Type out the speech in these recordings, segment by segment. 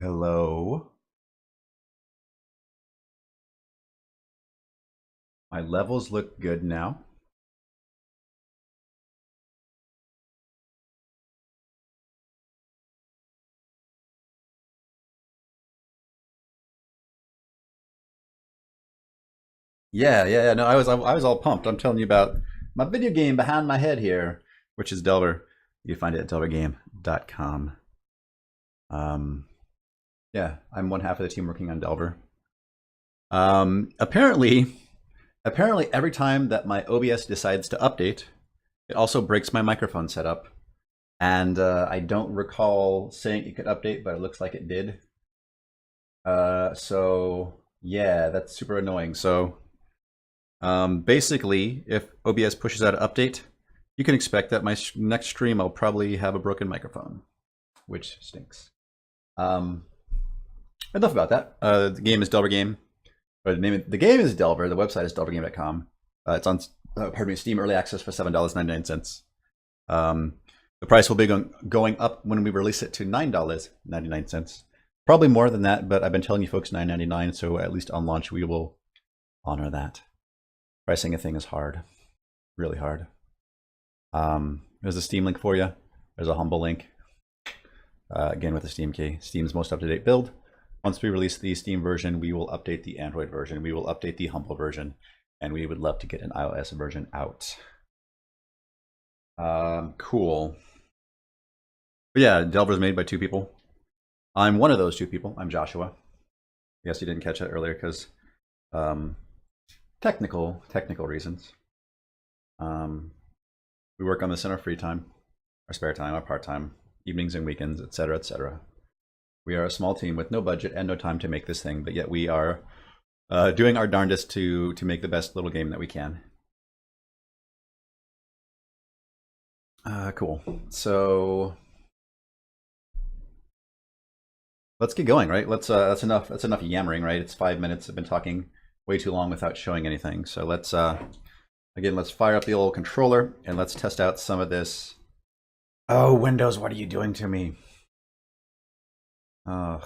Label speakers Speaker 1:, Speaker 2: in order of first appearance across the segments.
Speaker 1: Hello. My levels look good now. Yeah. No, I was all pumped. I'm telling you about my video game behind my head here, which is Delver. You can find it at delvergame.com. Um, yeah, I'm one half of the team working on Delver. Apparently, every time that my OBS decides to update, it also breaks my microphone setup. And I don't recall saying it could update, but it looks like it did. So yeah, that's super annoying. So basically, if OBS pushes out an update, you can expect that my next stream I'll probably have a broken microphone, which stinks. Enough about that. The game is Delver Game. Or the game is Delver. The website is delvergame.com. It's on Steam Early Access for $7.99. The price will be going up when we release it to $9.99. Probably more than that, but I've been telling you folks $9.99, so at least on launch we will honor that. Pricing a thing is hard, really hard. There's a Steam link for you. There's a Humble link. Again with the Steam key. Steam's most up-to-date build. Once we release the Steam version, we will update the Android version. We will update the Humble version, and we would love to get an iOS version out. Cool. But yeah, Delver's made by two people. I'm one of those two people. I'm Joshua. I guess you didn't catch that earlier because technical reasons. We work on this in our free time, our spare time, our part-time, evenings and weekends, etc., etc. We are a small team with no budget and no time to make this thing, but yet we are doing our darndest to make the best little game that we can. Cool. So let's get going, right? That's enough. That's enough yammering, right? It's 5 minutes. I've been talking way too long without showing anything. So let's again, let's fire up the old controller and let's test out some of this. Oh, Windows, what are you doing to me? Ugh.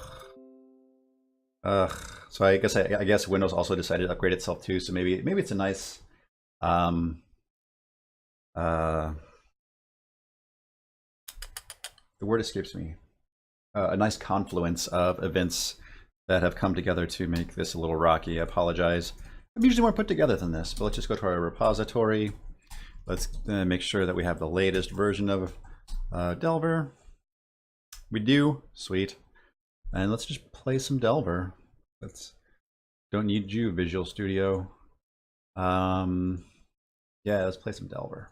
Speaker 1: So I guess Windows also decided to upgrade itself too. So maybe it's a nice the word escapes me. A nice confluence of events that have come together to make this a little rocky. I apologize. I'm usually more put together than this, but let's just go to our repository. Let's make sure that we have the latest version of Delver. We do. Sweet. And let's just play some Delver. Don't need you, Visual Studio. Yeah, let's play some Delver.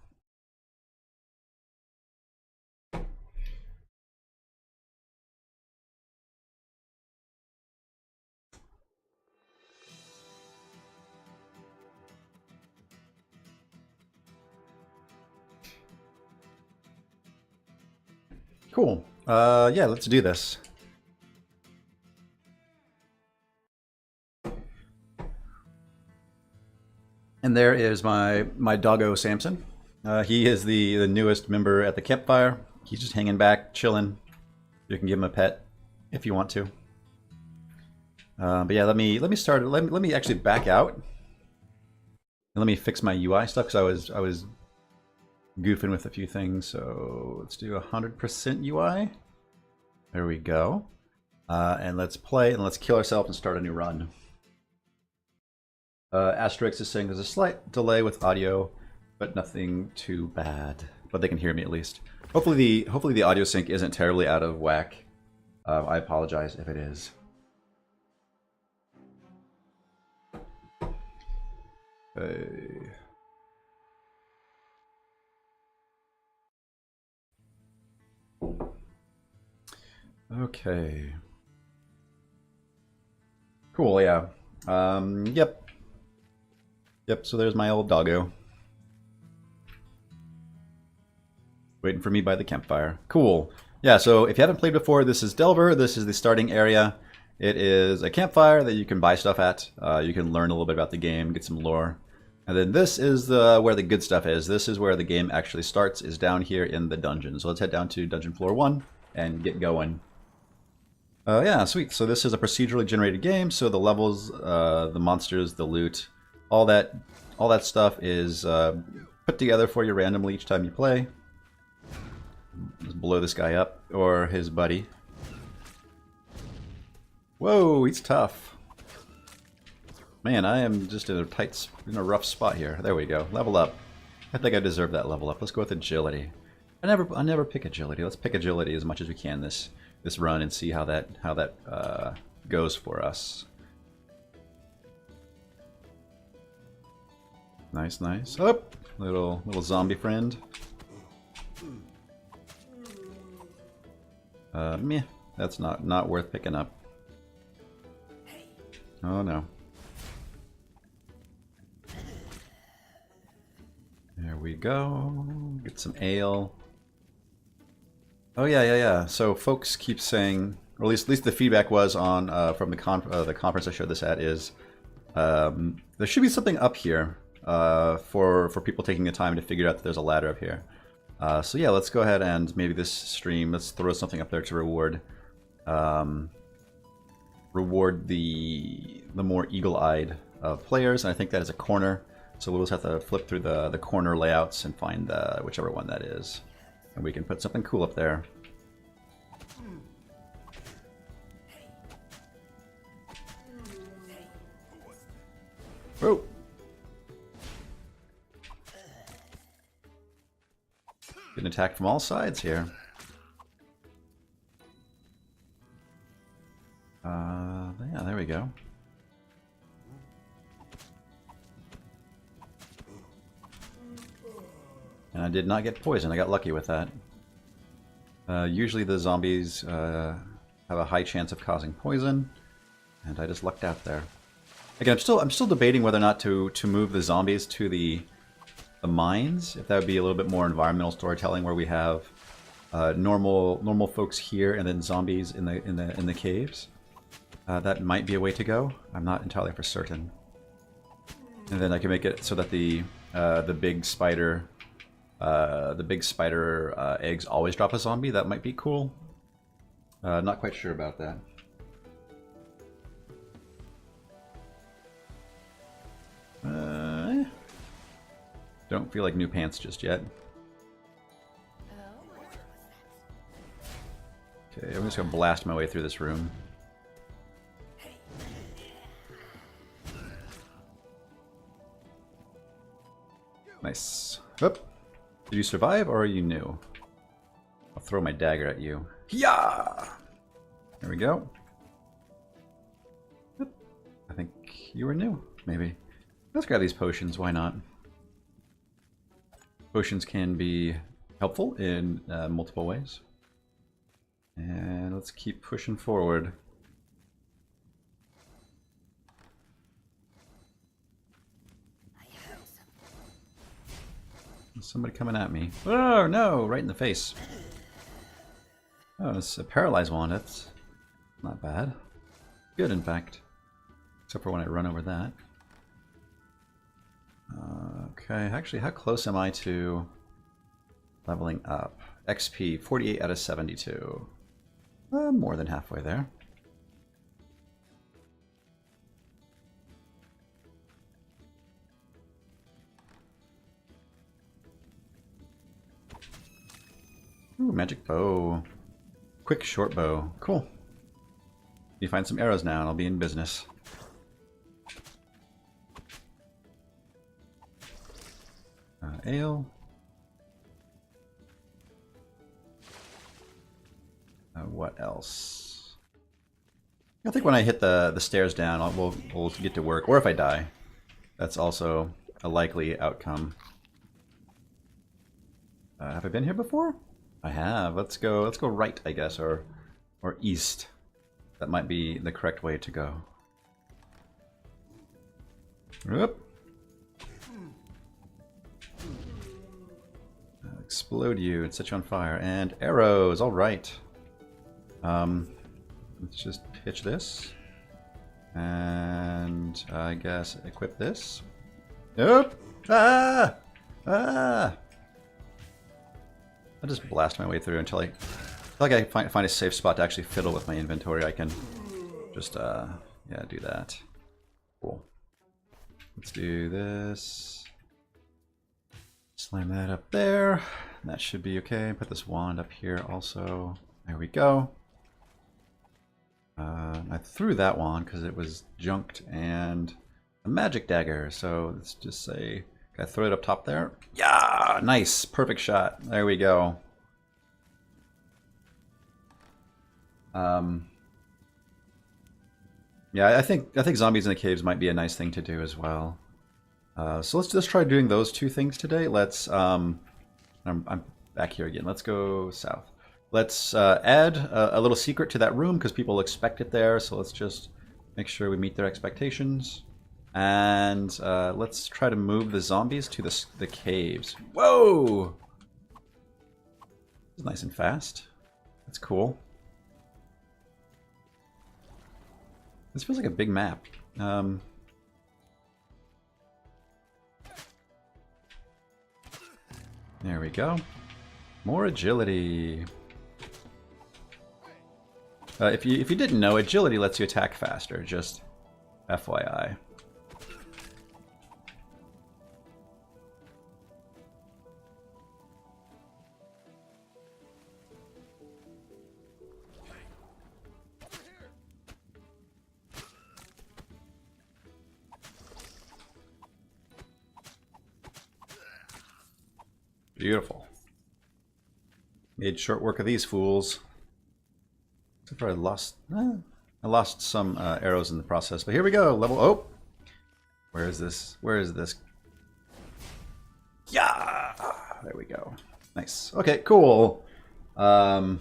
Speaker 1: Cool. Yeah, let's do this. And there is my doggo Samson. He is the newest member at the campfire. He's just hanging back, chilling. You can give him a pet if you want to. But yeah, let me start. Let me actually back out. And let me fix my UI stuff because I was goofing with a few things. So let's do 100% UI. There we go. And let's play and let's kill ourselves and start a new run. Asterix is saying there's a slight delay with audio, but nothing too bad. But they can hear me at least. Hopefully the audio sync isn't terribly out of whack. I apologize if it is. Okay. Cool, yeah. Yep, so there's my old doggo. Waiting for me by the campfire. Cool. Yeah, so if you haven't played before, this is Delver. This is the starting area. It is a campfire that you can buy stuff at. You can learn a little bit about the game, get some lore. And then this is where the good stuff is. This is where the game actually starts, is down here in the dungeon. So let's head down to dungeon floor 1 and get going. Yeah, sweet. So this is a procedurally generated game. So the levels, the monsters, the loot, all that stuff is put together for you randomly each time you play. Just blow this guy up or his buddy. Whoa, he's tough. Man, I am just in a rough spot here. There we go. Level up. I think I deserve that level up. Let's go with agility. I never pick agility. Let's pick agility as much as we can this run and see how that goes for us. Nice, nice. Up, little zombie friend. Meh. That's not worth picking up. Oh no. There we go. Get some ale. Oh yeah. So folks keep saying, or at least the feedback was on from the conference I showed this at is there should be something up here for people taking the time to figure out that there's a ladder up here. So yeah, let's go ahead and maybe this stream, let's throw something up there to reward the more eagle-eyed players. And I think that is a corner. So we'll just have to flip through the corner layouts and find whichever one that is. And we can put something cool up there. Oh! Getting attacked from all sides here. Yeah, there we go. And I did not get poisoned. I got lucky with that. Usually the zombies have a high chance of causing poison, and I just lucked out there. Again, I'm still debating whether or not to move the zombies to the mines. If that would be a little bit more environmental storytelling, where we have normal folks here and then zombies in the caves. That might be a way to go. I'm not entirely for certain. And then I can make it so that the big spider eggs always drop a zombie. That might be cool. Not quite sure about that. Don't feel like new pants just yet. Okay, I'm just gonna blast my way through this room. Nice. Oop. Did you survive or are you new? I'll throw my dagger at you. Yeah. There we go. Oop. I think you were new, maybe. Let's grab these potions, why not? Potions can be helpful in multiple ways. And let's keep pushing forward. Somebody coming at me. Oh no, right in the face. Oh, it's a paralyzed one. That's not bad. Good, in fact. Except for when I run over that. Okay, actually, how close am I to leveling up? XP, 48 out of 72. More than halfway there. Ooh, magic bow. Quick short bow. Cool. You find some arrows now and I'll be in business. Ale. What else? I think when I hit the stairs down, we'll get to work. Or if I die. That's also a likely outcome. Have I been here before? I have. Let's go right, I guess, or east. That might be the correct way to go. Whoop. Explode you and set you on fire. And arrows, alright. Let's just pitch this. And I guess equip this. Nope! Ah! Ah! I'll just blast my way through until I like I find a safe spot to actually fiddle with my inventory. I can just yeah, do that. Cool. Let's do this. Slam that up there. That should be okay. Put this wand up here also. There we go. I threw that wand because it was junked, and a magic dagger. So let's just say, can I throw it up top there? Yeah, nice, perfect shot. There we go. Yeah, I think zombies in the caves might be a nice thing to do as well. So let's just try doing those two things today. Let's I'm back here again. Let's go south. Let's add a little secret to that room because people expect it there. So let's just make sure we meet their expectations. And let's try to move the zombies to the caves. Whoa! It's nice and fast. That's cool. This feels like a big map. There we go. More agility. If you didn't know, agility lets you attack faster. Just FYI. Beautiful. Made short work of these fools. Except for I lost some arrows in the process, but here we go. Level. Oh, where is this? Where is this? Yeah, there we go. Nice. Okay, cool. There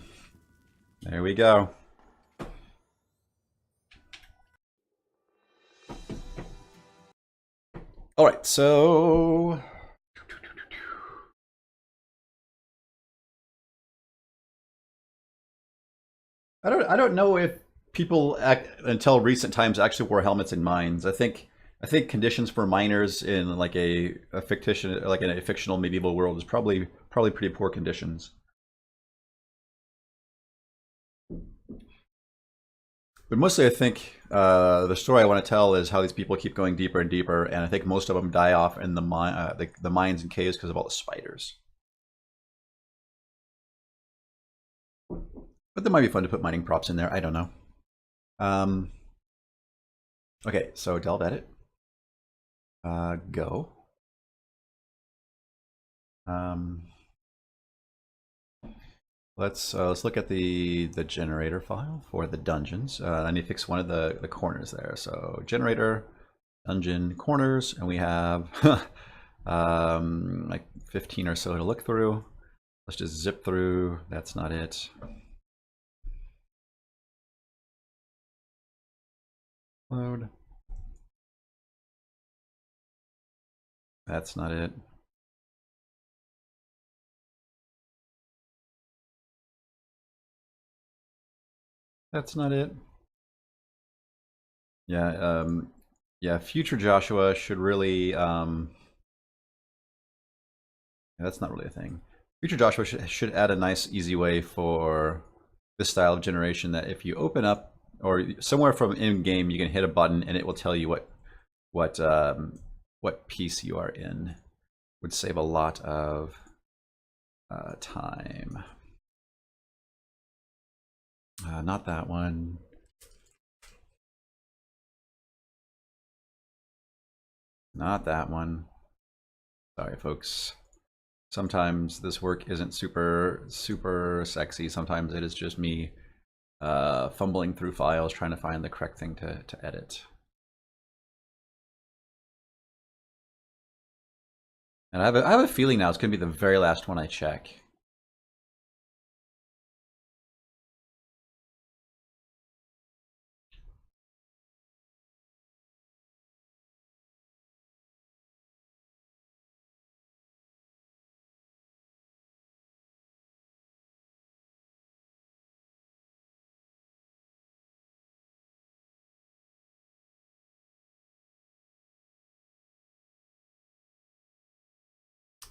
Speaker 1: we go. All right, so I don't know if people until recent times actually wore helmets in mines. I think conditions for miners in like a fictitious, like in a fictional medieval world is probably pretty poor conditions. But mostly, I think the story I want to tell is how these people keep going deeper and deeper, and I think most of them die off in the mines and caves because of all the spiders. But that might be fun to put mining props in there. I don't know. Okay, so delve edit. Go. Let's look at the generator file for the dungeons. I need to fix one of the corners there. So generator, dungeon corners, and we have like 15 or so to look through. Let's just zip through. That's not it. Load. That's not it. That's not it. Yeah, yeah, future Joshua should really that's not really a thing. Future Joshua should add a nice easy way for this style of generation that if you open up or somewhere from in game you can hit a button and it will tell you what piece you are in. Would save a lot of time. Not that one. Not that one. Sorry, folks. Sometimes this work isn't super sexy. Sometimes it is just me fumbling through files trying to find the correct thing to edit. And I have a feeling now it's going to be the very last one I check.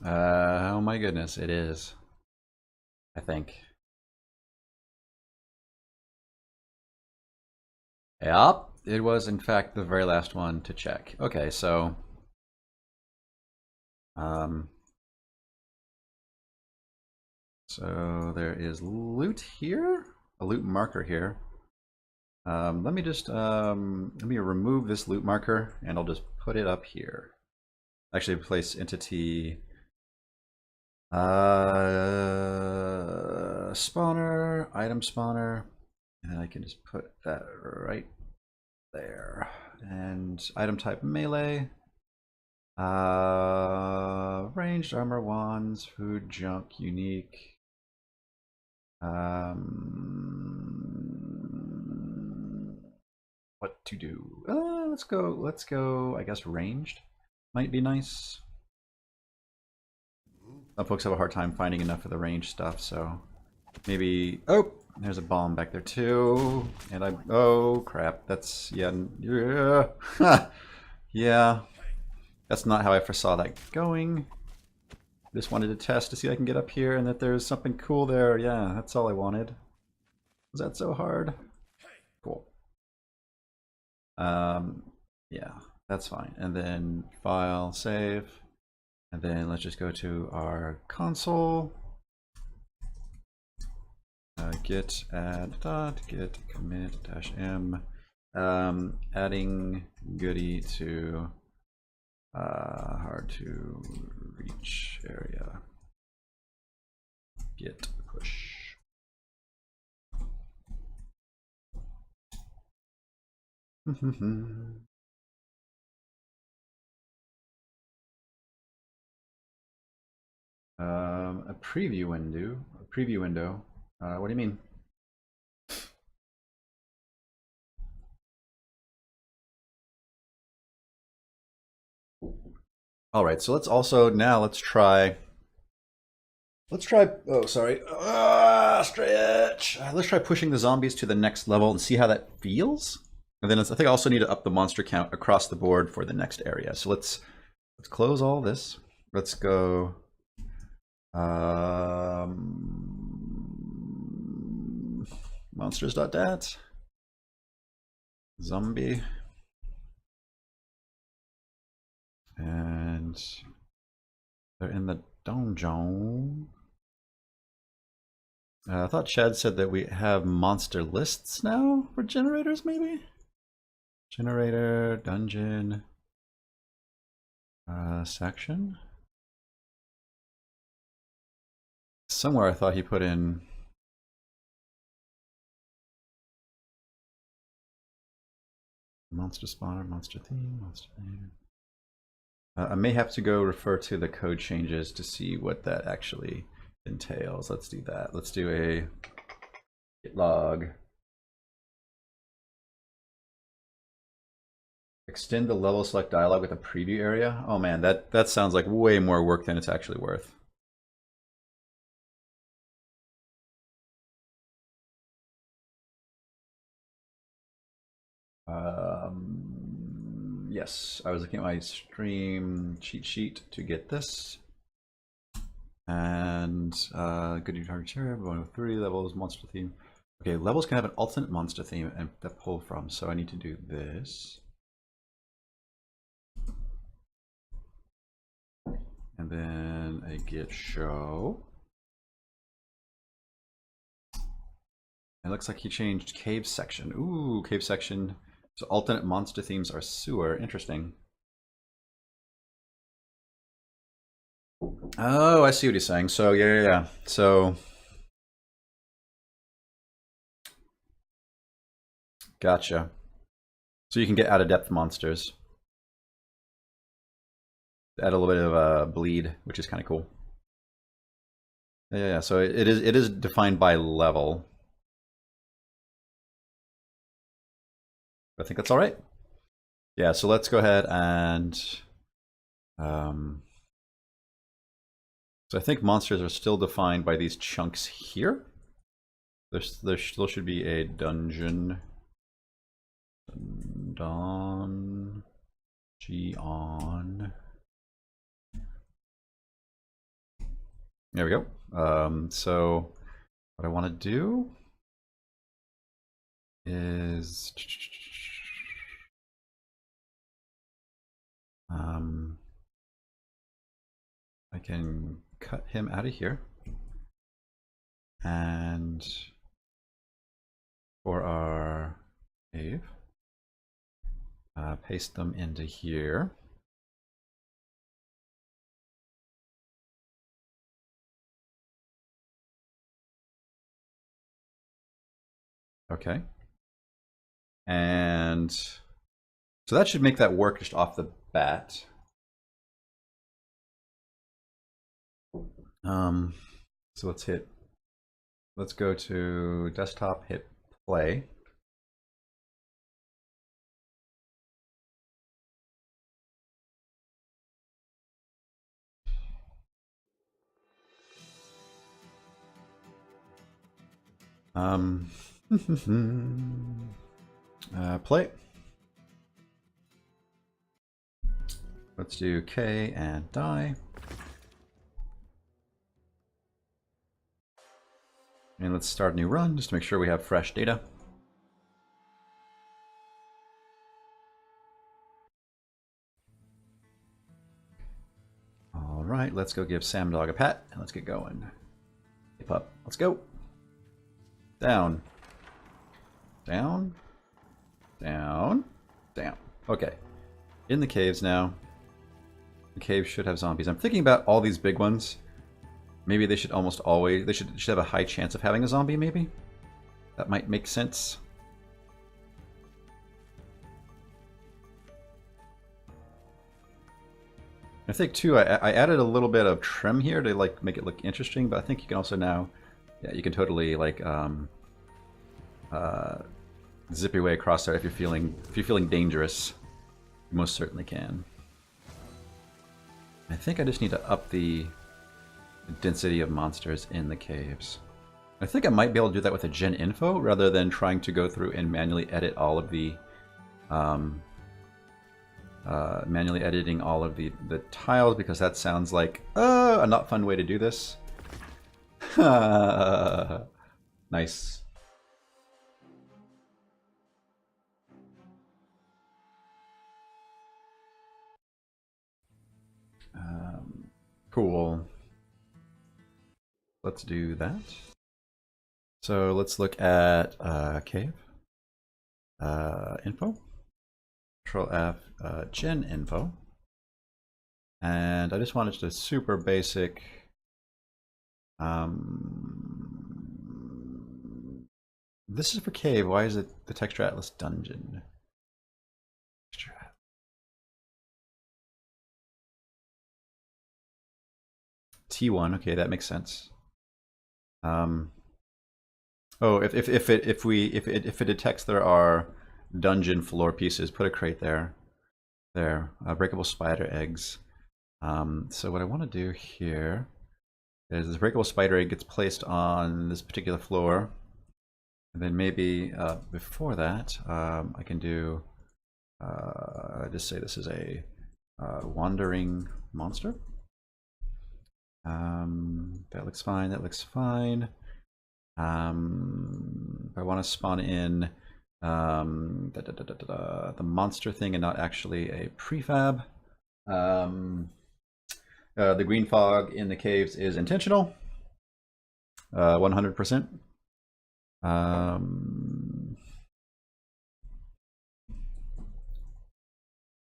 Speaker 1: Oh my goodness, it is. I think. Yep, it was in fact the very last one to check. Okay, so so there is loot here, a loot marker here. Let me just let me remove this loot marker, and I'll just put it up here. Actually, place entity spawner, item spawner, and I can just put that right there. And item type melee, ranged armor, wands, food, junk, unique. What to do? Let's go. I guess ranged might be nice. Some folks have a hard time finding enough of the range stuff, so maybe. Oh, there's a bomb back there too, and I. Oh crap! That's yeah. Yeah. That's not how I foresaw that going. Just wanted to test to see if I can get up here and that there's something cool there. Yeah, that's all I wanted. Was that so hard? Cool. Yeah, that's fine. And then file, save. And then let's just go to our console. Git add dot git commit dash m. Adding goodie to hard to reach area. Git push. A preview window. A preview window. What do you mean? All right, so let's also now let's try. Oh, sorry. Stretch. Let's try pushing the zombies to the next level and see how that feels. And then I think I also need to up the monster count across the board for the next area. So let's close all this. Let's go. Monsters.dat. Zombie. And they're in the dungeon. I thought Chad said that we have monster lists now for generators, maybe? Generator, dungeon, section. Somewhere I thought he put in monster spawner, monster theme, monster name. I may have to go refer to the code changes to see what that actually entails. Let's do that. Let's do a git log. Extend the level select dialog with a preview area. Oh man, that sounds like way more work than it's actually worth. Yes, I was looking at my stream cheat sheet to get this. And good new target share, 103 levels, monster theme. Okay, levels can have an alternate monster theme and that pull from, so I need to do this. And then a git show. It looks like he changed cave section. Ooh, cave section. So alternate monster themes are sewer. Interesting. Oh, I see what he's saying. So yeah. So gotcha. So you can get out of depth monsters. Add a little bit of bleed, which is kind of cool. Yeah. So it is defined by level. I think that's all right. Yeah. So let's go ahead and so I think monsters are still defined by these chunks here. There still should be a dungeon. Don G on. There we go. So what I want to do is I can cut him out of here. And for our cave, paste them into here. Okay. And so that should make that work just off the bat. So let's go to desktop, hit play. Play. Let's do K and die. And let's start a new run just to make sure we have fresh data. All right, let's go give Sam Dog a pat and let's get going. Hey pup, let's go. Down. Down. Down. Down. Okay. In the caves now. The caves should have zombies. I'm thinking about all these big ones. Maybe they should almost always... They should have a high chance of having a zombie, maybe? That might make sense. I think, too, I added a little bit of trim here to, like, make it look interesting, but I think you can also now... Yeah, you can totally, like, zip your way across there if you're feeling dangerous. You most certainly can. I think I just need to up the density of monsters in the caves. I think I might be able to do that with a gen info rather than trying to go through and manually edit all of the manually editing all of the tiles, because that sounds like a not fun way to do this. Nice. Cool. Let's do that. So let's look at cave info. Control F, gen info. And I just wanted to super basic. This is for cave. Why is it the Texture Atlas dungeon? T1. Okay, that makes sense. Oh, if it detects there are dungeon floor pieces, put a crate there. There, breakable spider eggs. So what I want to do here is this breakable spider egg gets placed on this particular floor, and then maybe before that, I can do just say this is a wandering monster. That looks fine. That looks fine. If I want to spawn in the monster thing and not actually a prefab, the green fog in the caves is intentional, 100%.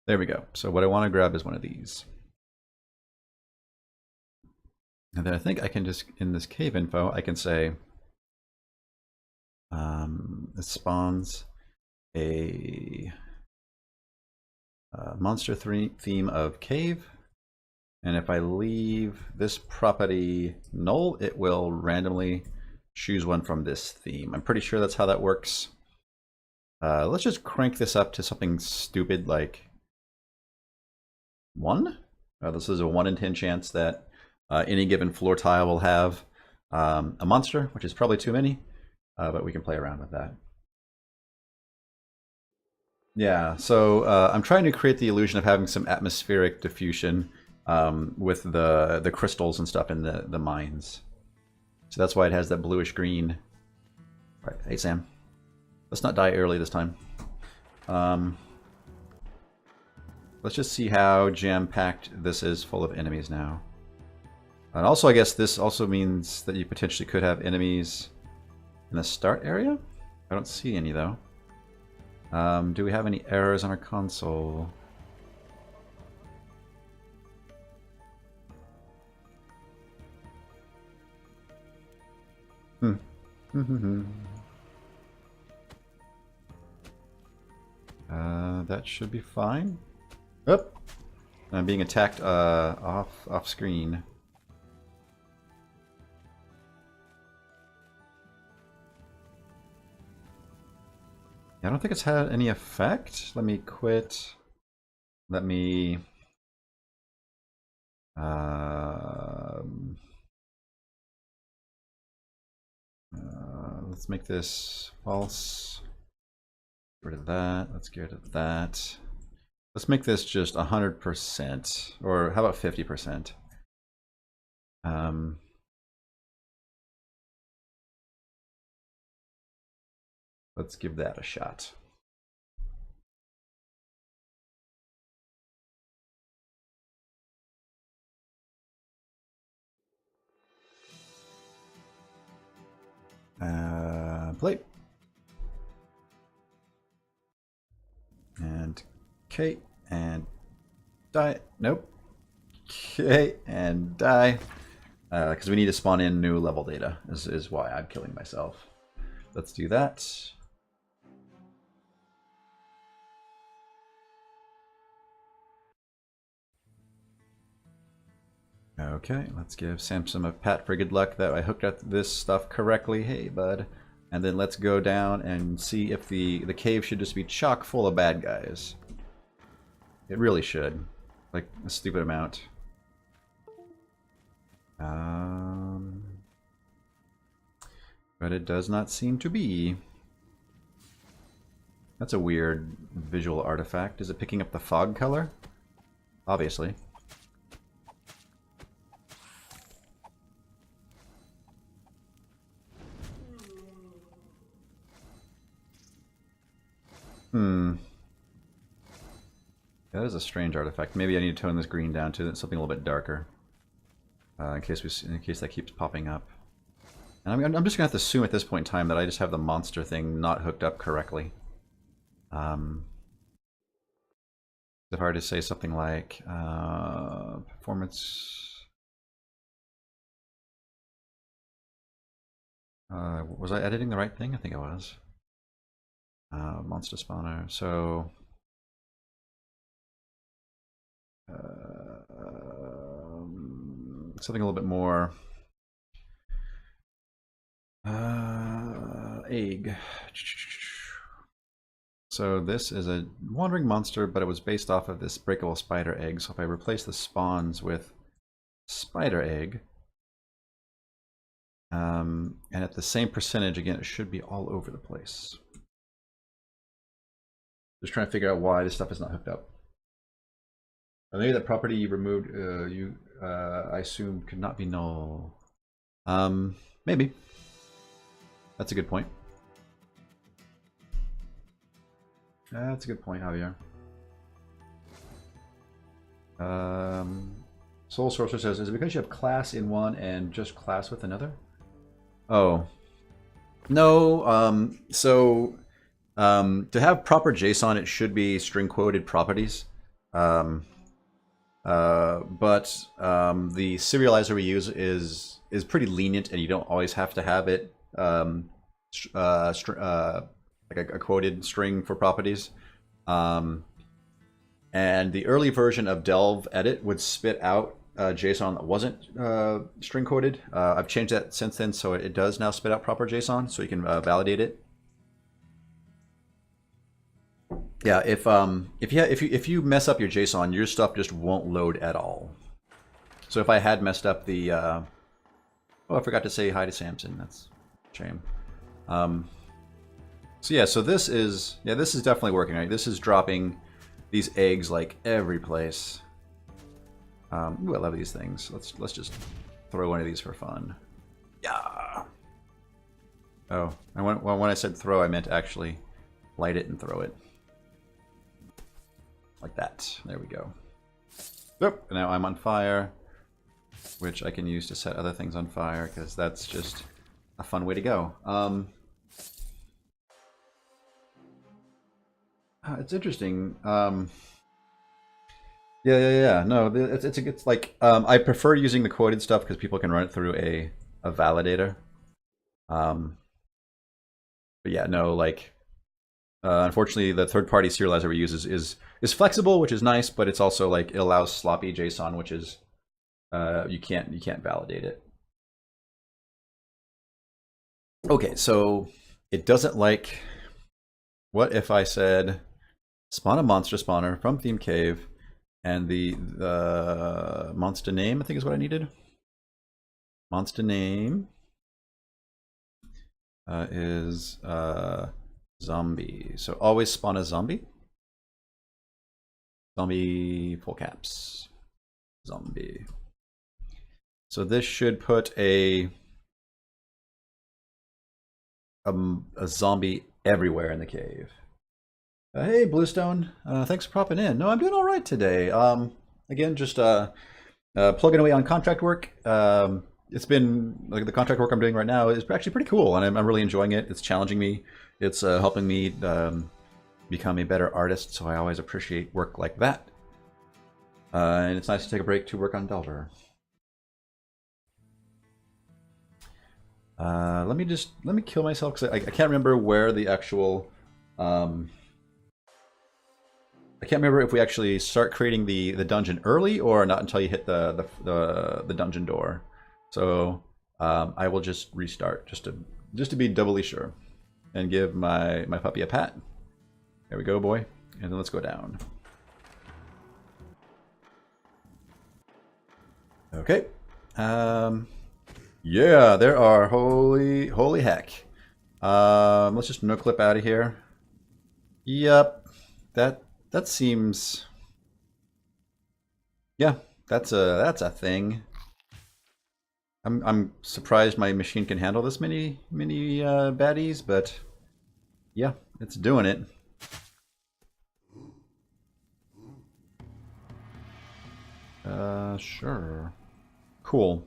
Speaker 1: There we go. So what I want to grab is one of these. And then I think I can just, in this cave info, I can say it spawns a monster theme of cave. And if I leave this property null, it will randomly choose one from this theme. I'm pretty sure that's how that works. Let's just crank this up to something stupid like 1. This is a 1 in 10 chance that any given floor tile will have a monster, which is probably too many, but we can play around with that. Yeah, so I'm trying to create the illusion of having some atmospheric diffusion with the crystals and stuff in the mines. So that's why it has that bluish green. All right, hey Sam, let's not die early this time. Let's just see how jam-packed this is full of enemies now. And also, I guess this also means that you potentially could have enemies in the start area? I don't see any, though. Do we have any errors on our console? That should be fine. Oh, I'm being attacked off screen. I don't think it's had any effect. Let me quit. Let me let's make this false. Get rid of that. Let's get rid of that. Let's make this just 100%, or how about 50%? Let's give that a shot. Play. And K and die. Nope. K and die. Because we need to spawn in new level data is why I'm killing myself. Let's do that. Okay, let's give Samson a pat for good luck that I hooked up this stuff correctly. Hey, bud. And then let's go down and see if the cave should just be chock full of bad guys. It really should. Like, a stupid amount. But it does not seem to be. That's a weird visual artifact. Is it picking up the fog color? Obviously. That is a strange artifact. Maybe I need to tone this green down to something a little bit darker, in case that keeps popping up. And I'm just gonna have to assume at this point in time that I just have the monster thing not hooked up correctly. It's hard to say something like performance. Was I editing the right thing? I think I was. Monster spawner. So. Something a little bit more egg. So this is a wandering monster, but it was based off of this breakable spider egg. So if I replace the spawns with spider egg, and at the same percentage, again, it should be all over the place. Just trying to figure out why this stuff is not hooked up. Maybe that property you removed, I assume, could not be null. Maybe. That's a good point. That's a good point, Javier. Soul Sorcerer says, is it because you have class in one and just class with another? Oh. No, so to have proper JSON, it should be string quoted properties. But the serializer we use is pretty lenient, and you don't always have to have it like a quoted string for properties. And the early version of Delve Edit would spit out JSON that wasn't string quoted. I've changed that since then, so it does now spit out proper JSON, so you can validate it. Yeah, if you mess up your JSON, your stuff just won't load at all. So if I had messed up the, oh, I forgot to say hi to Samson. That's a shame. So yeah, so this is definitely working. Right, this is dropping these eggs like every place. Ooh, I love these things. Let's just throw one of these for fun. Yeah. Oh, and when I said throw, I meant actually light it and throw it. like that. There we go. Yep. And now I'm on fire, which I can use to set other things on fire, because that's just a fun way to go. It's interesting. Yeah. No, it's like I prefer using the quoted stuff because people can run it through a validator. But yeah, no, like unfortunately, the third-party serializer we use is flexible, which is nice, but it's also like it allows sloppy JSON, which is you can't validate it. Okay, so it doesn't like. What if I said spawn a monster spawner from Theme Cave, and the monster name I think is what I needed. Monster name is zombie. So always spawn a zombie. Zombie full caps. Zombie. So this should put a zombie everywhere in the cave. Hey Bluestone, thanks for popping in. No, I'm doing all right today. Again, just plugging away on contract work. It's been like the contract work I'm doing right now is actually pretty cool, and I'm really enjoying it. It's challenging me. It's helping me become a better artist. So I always appreciate work like that. And it's nice to take a break to work on Delver. Let me kill myself because I can't remember where the actual. I can't remember if we actually start creating the dungeon early or not until you hit the dungeon door. So I will just restart just to be doubly sure, and give my puppy a pat. There we go, boy, and then let's go down. Okay. Yeah, there are holy heck. Let's just no clip out of here. Yep, that seems. Yeah, that's a thing. I'm surprised my machine can handle this many baddies, but yeah, it's doing it. Sure. Cool.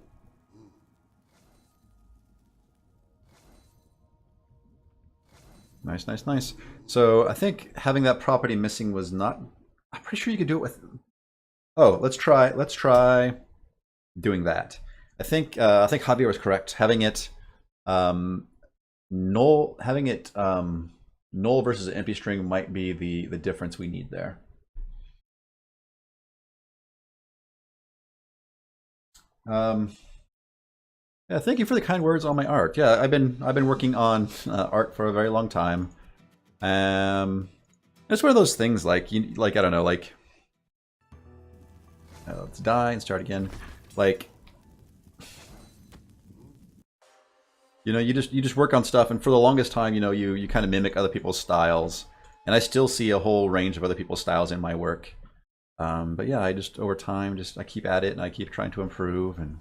Speaker 1: Nice. So I think having that property missing was not. I'm pretty sure you could do it with. Oh, let's try doing that. I think Javier was correct. Having it null versus an empty string might be the difference we need there. Yeah, thank you for the kind words on my art. Yeah, I've been working on art for a very long time. It's one of those things like I don't know, like let's die and start again. Like you just work on stuff, and for the longest time, you kind of mimic other people's styles, and I still see a whole range of other people's styles in my work. But yeah, I just over time I keep at it and I keep trying to improve, and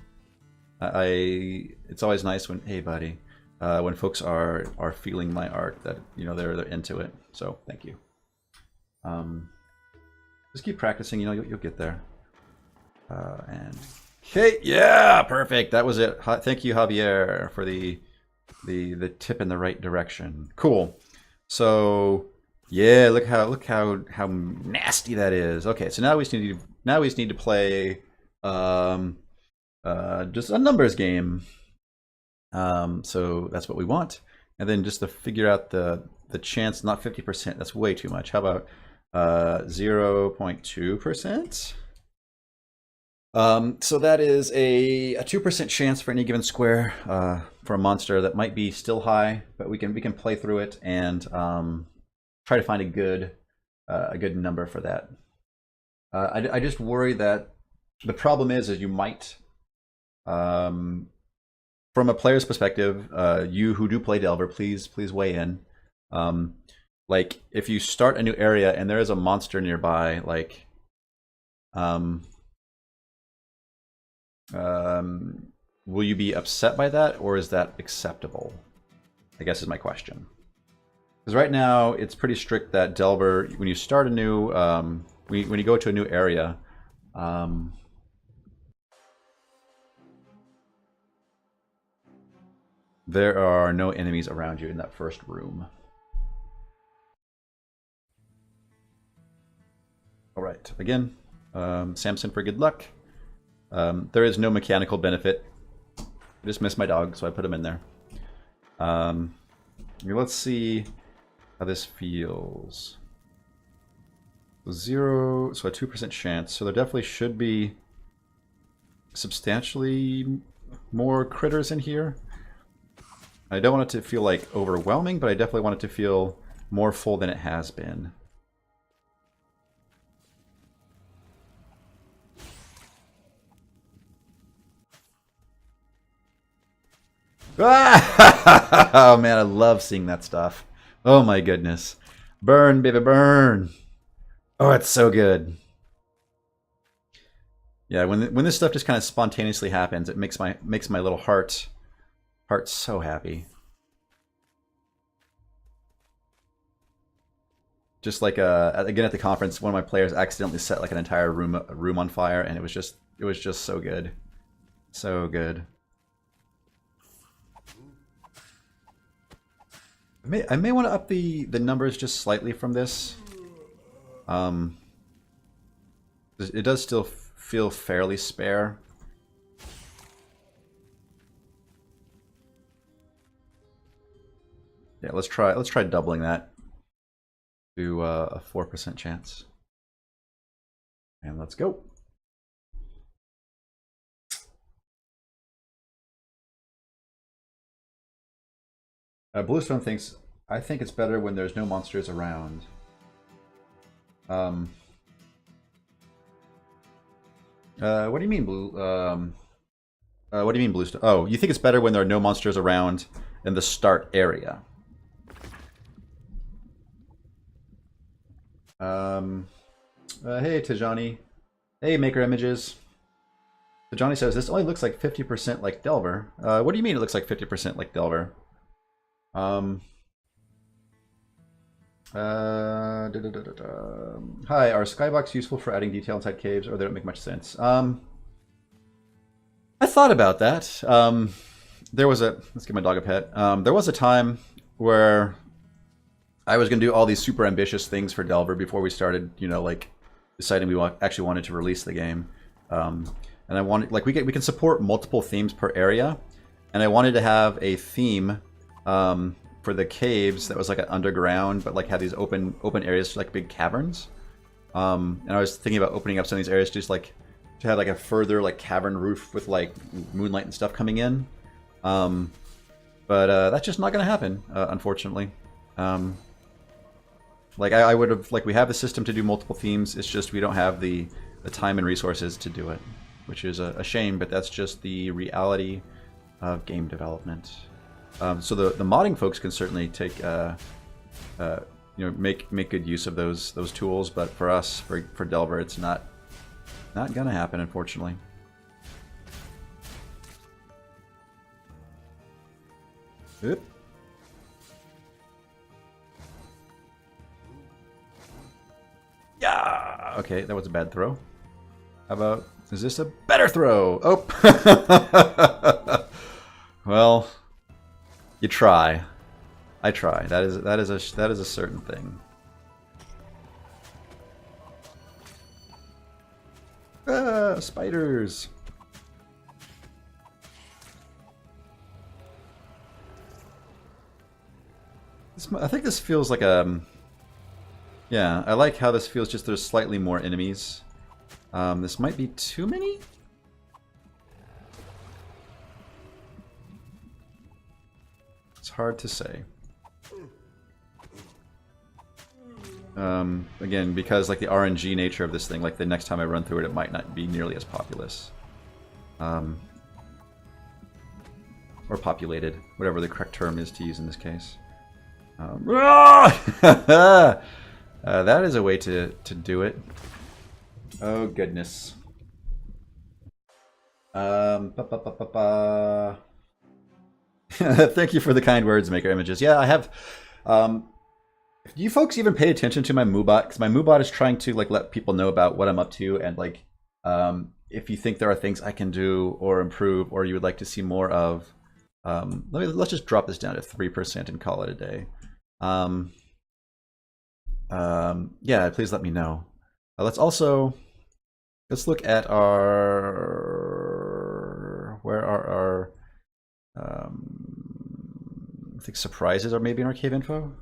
Speaker 1: it's always nice when, hey buddy, when folks are feeling my art, that they're into it. So thank you. Just keep practicing, you'll get there. And okay, yeah, perfect. That was it. Thank you, Javier, for the tip in the right direction. Cool. So yeah, look how nasty that is. Okay, so now we just need to play just a numbers game. So that's what we want, and then just to figure out the chance. Not 50%. That's way too much. How about 0.2%? So that is a 2% chance for any given square for a monster. That might be still high, but we can play through it and try to find a good number for that. I just worry that the problem is you might, from a player's perspective, you who do play Delver, please weigh in. Like if you start a new area and there is a monster nearby, like will you be upset by that, or is that acceptable? I guess is my question. Because right now it's pretty strict that Delver, when you start a new when you go to a new area, there are no enemies around you in that first room. All right, again, Samson for good luck. There is no mechanical benefit. I just missed my dog, so I put him in there. Let's see how this feels. 0, so a 2% chance. So there definitely should be substantially more critters in here. I don't want it to feel like overwhelming, but I definitely want it to feel more full than it has been. Oh man, I love seeing that stuff. Oh my goodness. Burn, baby, burn. Oh, it's so good. Yeah, when this stuff just kind of spontaneously happens, it makes my little heart so happy. Just like again at the conference, one of my players accidentally set like an entire room on fire, and it was just so good, so good. I may want to up the numbers just slightly from this. It does still feel fairly spare. Yeah, let's try doubling that to a 4% chance. And let's go. Bluestone thinks, I think it's better when there's no monsters around. What do you mean, Blue? What do you mean, Bluestone? Oh, you think it's better when there are no monsters around in the start area. Hey, Tajani. Hey, Maker Images. Tajani says, this only looks like 50% like Delver. What do you mean it looks like 50% like Delver? Hi, are skyblocks useful for adding detail inside caves, or they don't make much sense? I thought about that. There was let's give my dog a pet. There was a time where I was going to do all these super ambitious things for Delver before we started, you know, like deciding we actually wanted to release the game. And I wanted, like, we can support multiple themes per area, and I wanted to have a theme for the caves that was like an underground, but like had these open areas, like big caverns. And I was thinking about opening up some of these areas just like to have like a further like cavern roof with like moonlight and stuff coming in. But that's just not going to happen, unfortunately. Like I would have, like, we have the system to do multiple themes. It's just we don't have the time and resources to do it, which is a shame. But that's just the reality of game development. So the modding folks can certainly take, you know, make good use of those tools. But for us, for Delver, it's not gonna happen, unfortunately. Oop. Yeah. Okay, that was a bad throw. How about, is this a better throw? Oh. Well, you try. I try. That is a certain thing. Ah, spiders. I think this feels like a... Yeah, I like how this feels, just there's slightly more enemies. This might be too many? It's hard to say. Again, because like the RNG nature of this thing, like the next time I run through it, it might not be nearly as populous. Or populated, whatever the correct term is to use in this case. That is a way to do it. Oh goodness. Thank you for the kind words, Maker Images. Yeah, I have. Do you folks even pay attention to my Moobot? Because my Moobot is trying to like let people know about what I'm up to, and like if you think there are things I can do or improve, or you would like to see more of, let's just drop this down to 3% and call it a day. Yeah, please let me know. Let's look at our I think surprises are maybe in our cave info.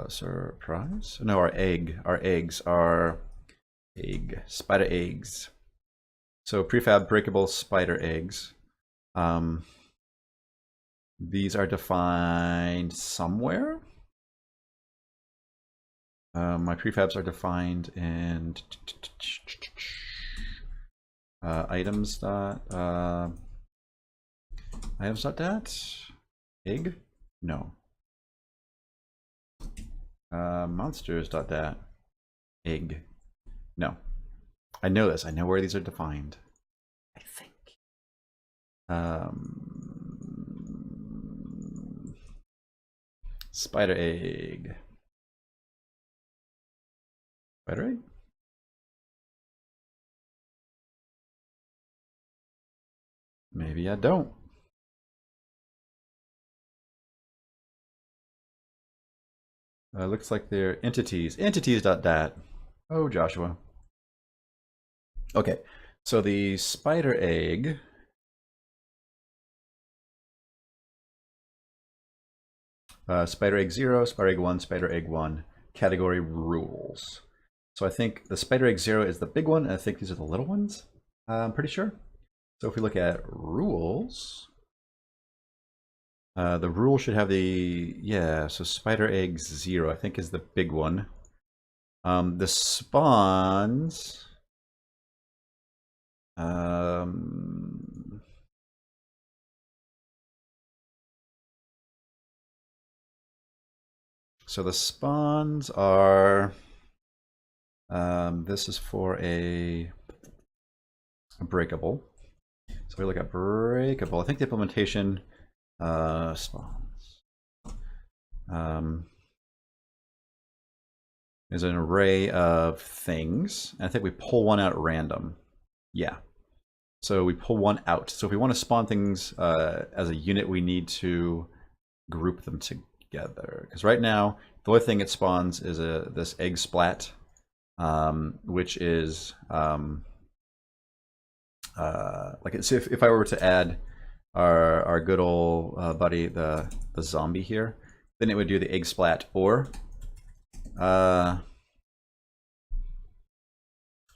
Speaker 1: Surprise? No, our eggs are spider eggs. So prefab breakable spider eggs. These are defined somewhere. My prefabs are defined in items.dat. Egg? No. Monsters.dat. Egg. No. I know this. I know where these are defined. I think. Spider egg. Spider egg? Maybe I don't. Looks like they're entities. Entities.dat. Oh, Joshua. Okay, so the spider egg. Spider egg 0, spider egg 1, spider egg 1. Category rules. So I think the spider egg 0 is the big one, and I think these are the little ones. I'm pretty sure. So if we look at rules, the rule should have so spider egg 0 I think is the big one. The spawns, so the spawns are, this is for a breakable. So we look at breakable. I think the implementation spawns is an array of things. And I think we pull one out at random. Yeah. So we pull one out. So if we want to spawn things as a unit, we need to group them together. Because right now, the only thing it spawns is this egg splat, which is like it's if I were to add our good old buddy the zombie here, then it would do the egg splat or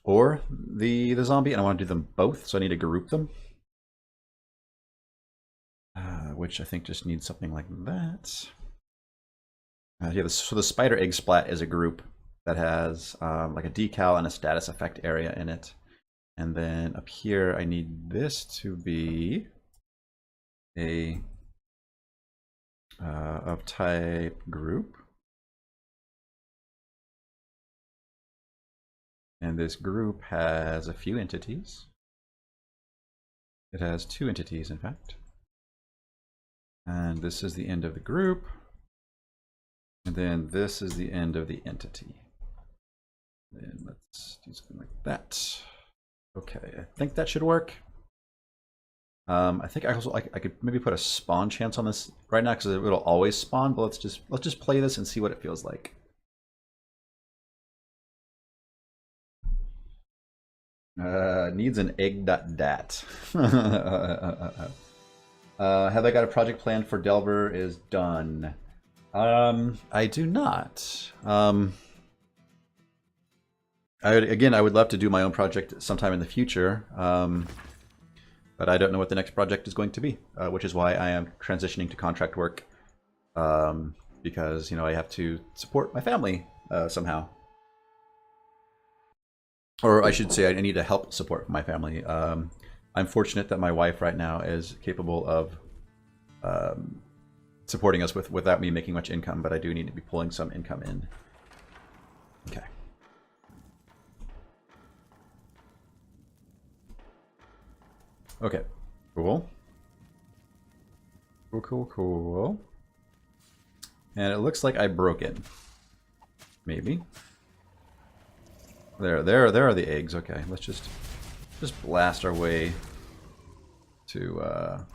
Speaker 1: the zombie, and I want to do them both, so I need to group them, which I think just needs something like that. Yeah, so the spider egg splat is a group that has like a decal and a status effect area in it. And then up here, I need this to be a of type group. And this group has a few entities. It has 2 entities, in fact. And this is the end of the group. And then this is the end of the entity. Then let's do something like that. Okay, I think that should work. I think I could maybe put a spawn chance on this right now because it'll always spawn. But let's just play this and see what it feels like. Needs an egg.dat. Have I got a project plan for Delver is done? I do not. Again, I would love to do my own project sometime in the future, but I don't know what the next project is going to be, which is why I am transitioning to contract work, because I have to support my family somehow. Or I should say I need to help support my family. I'm fortunate that my wife right now is capable of supporting us without me making much income, but I do need to be pulling some income in. Okay. Okay, cool. Cool. And it looks like I broke it. Maybe. There are the eggs. Okay, let's just blast our way to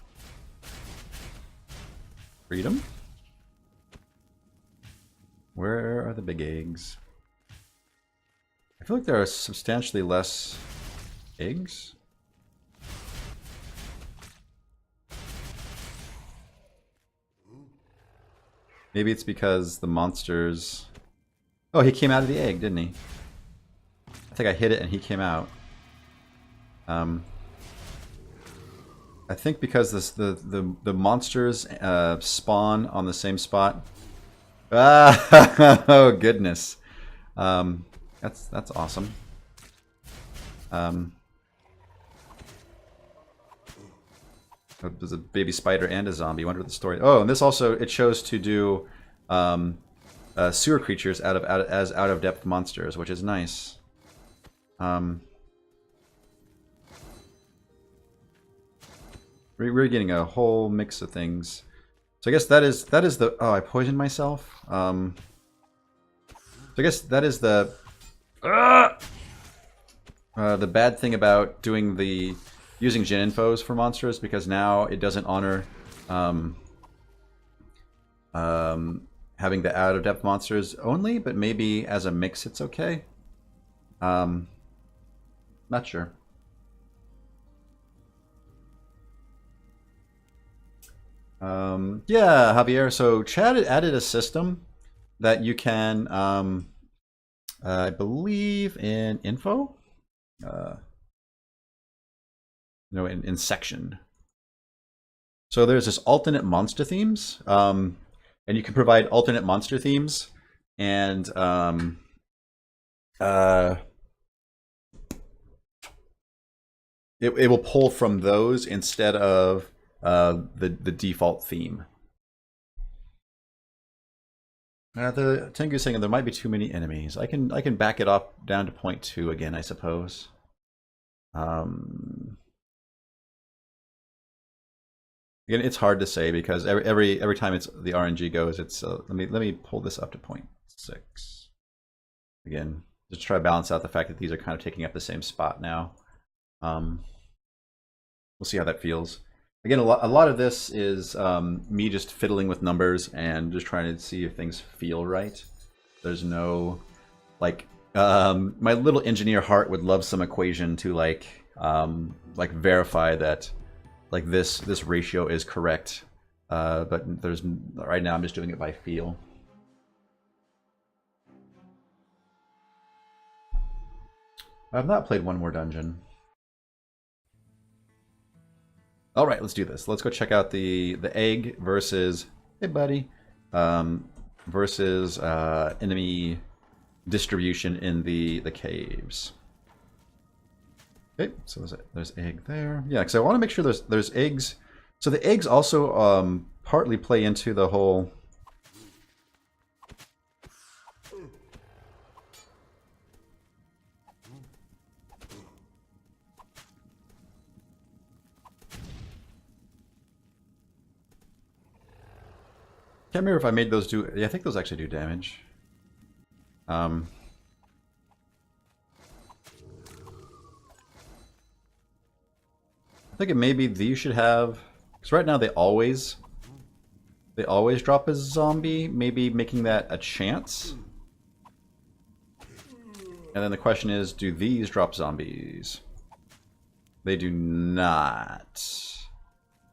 Speaker 1: freedom. Where are the big eggs? I feel like there are substantially less eggs. Maybe it's because the monsters... Oh, he came out of the egg, didn't he? I think I hit it and he came out. I think because the monsters spawn on the same spot. Ah, oh goodness, that's awesome. There's a baby spider and a zombie. I wonder what the story. Oh, and this also it shows to do sewer creatures out of depth monsters, which is nice. We're getting a whole mix of things. So I guess that is the... Oh, I poisoned myself? So I guess that is the bad thing about doing using gen infos for monsters, because now it doesn't honor having the out of depth monsters only, but maybe as a mix it's okay. Not sure. Yeah, Javier. So Chad added a system that you can, I believe, in info, no, in section. So there's this alternate monster themes, and you can provide alternate monster themes, and it will pull from those instead of the default theme. The Tengu's saying there might be too many enemies. I can back it up down to 0.2 again, I suppose. Again, it's hard to say because every time the RNG goes, it's let me pull this up to 0.6 again, just try to balance out the fact that these are kind of taking up the same spot now. We'll see how that feels. Again, a lot of this is me just fiddling with numbers and just trying to see if things feel right. There's no, like, my little engineer heart would love some equation to like verify that like this ratio is correct. But right now I'm just doing it by feel. I've not played one more dungeon. All right, let's do this. Let's go check out the egg versus, hey buddy, versus enemy distribution in the caves. Okay, so there's egg there. Yeah, because I want to make sure there's eggs. So the eggs also partly play into the whole. Can't remember if I made those do. Yeah, I think those actually do damage. I think it maybe these should have, because right now they always drop a zombie. Maybe making that a chance. And then the question is, do these drop zombies? They do not.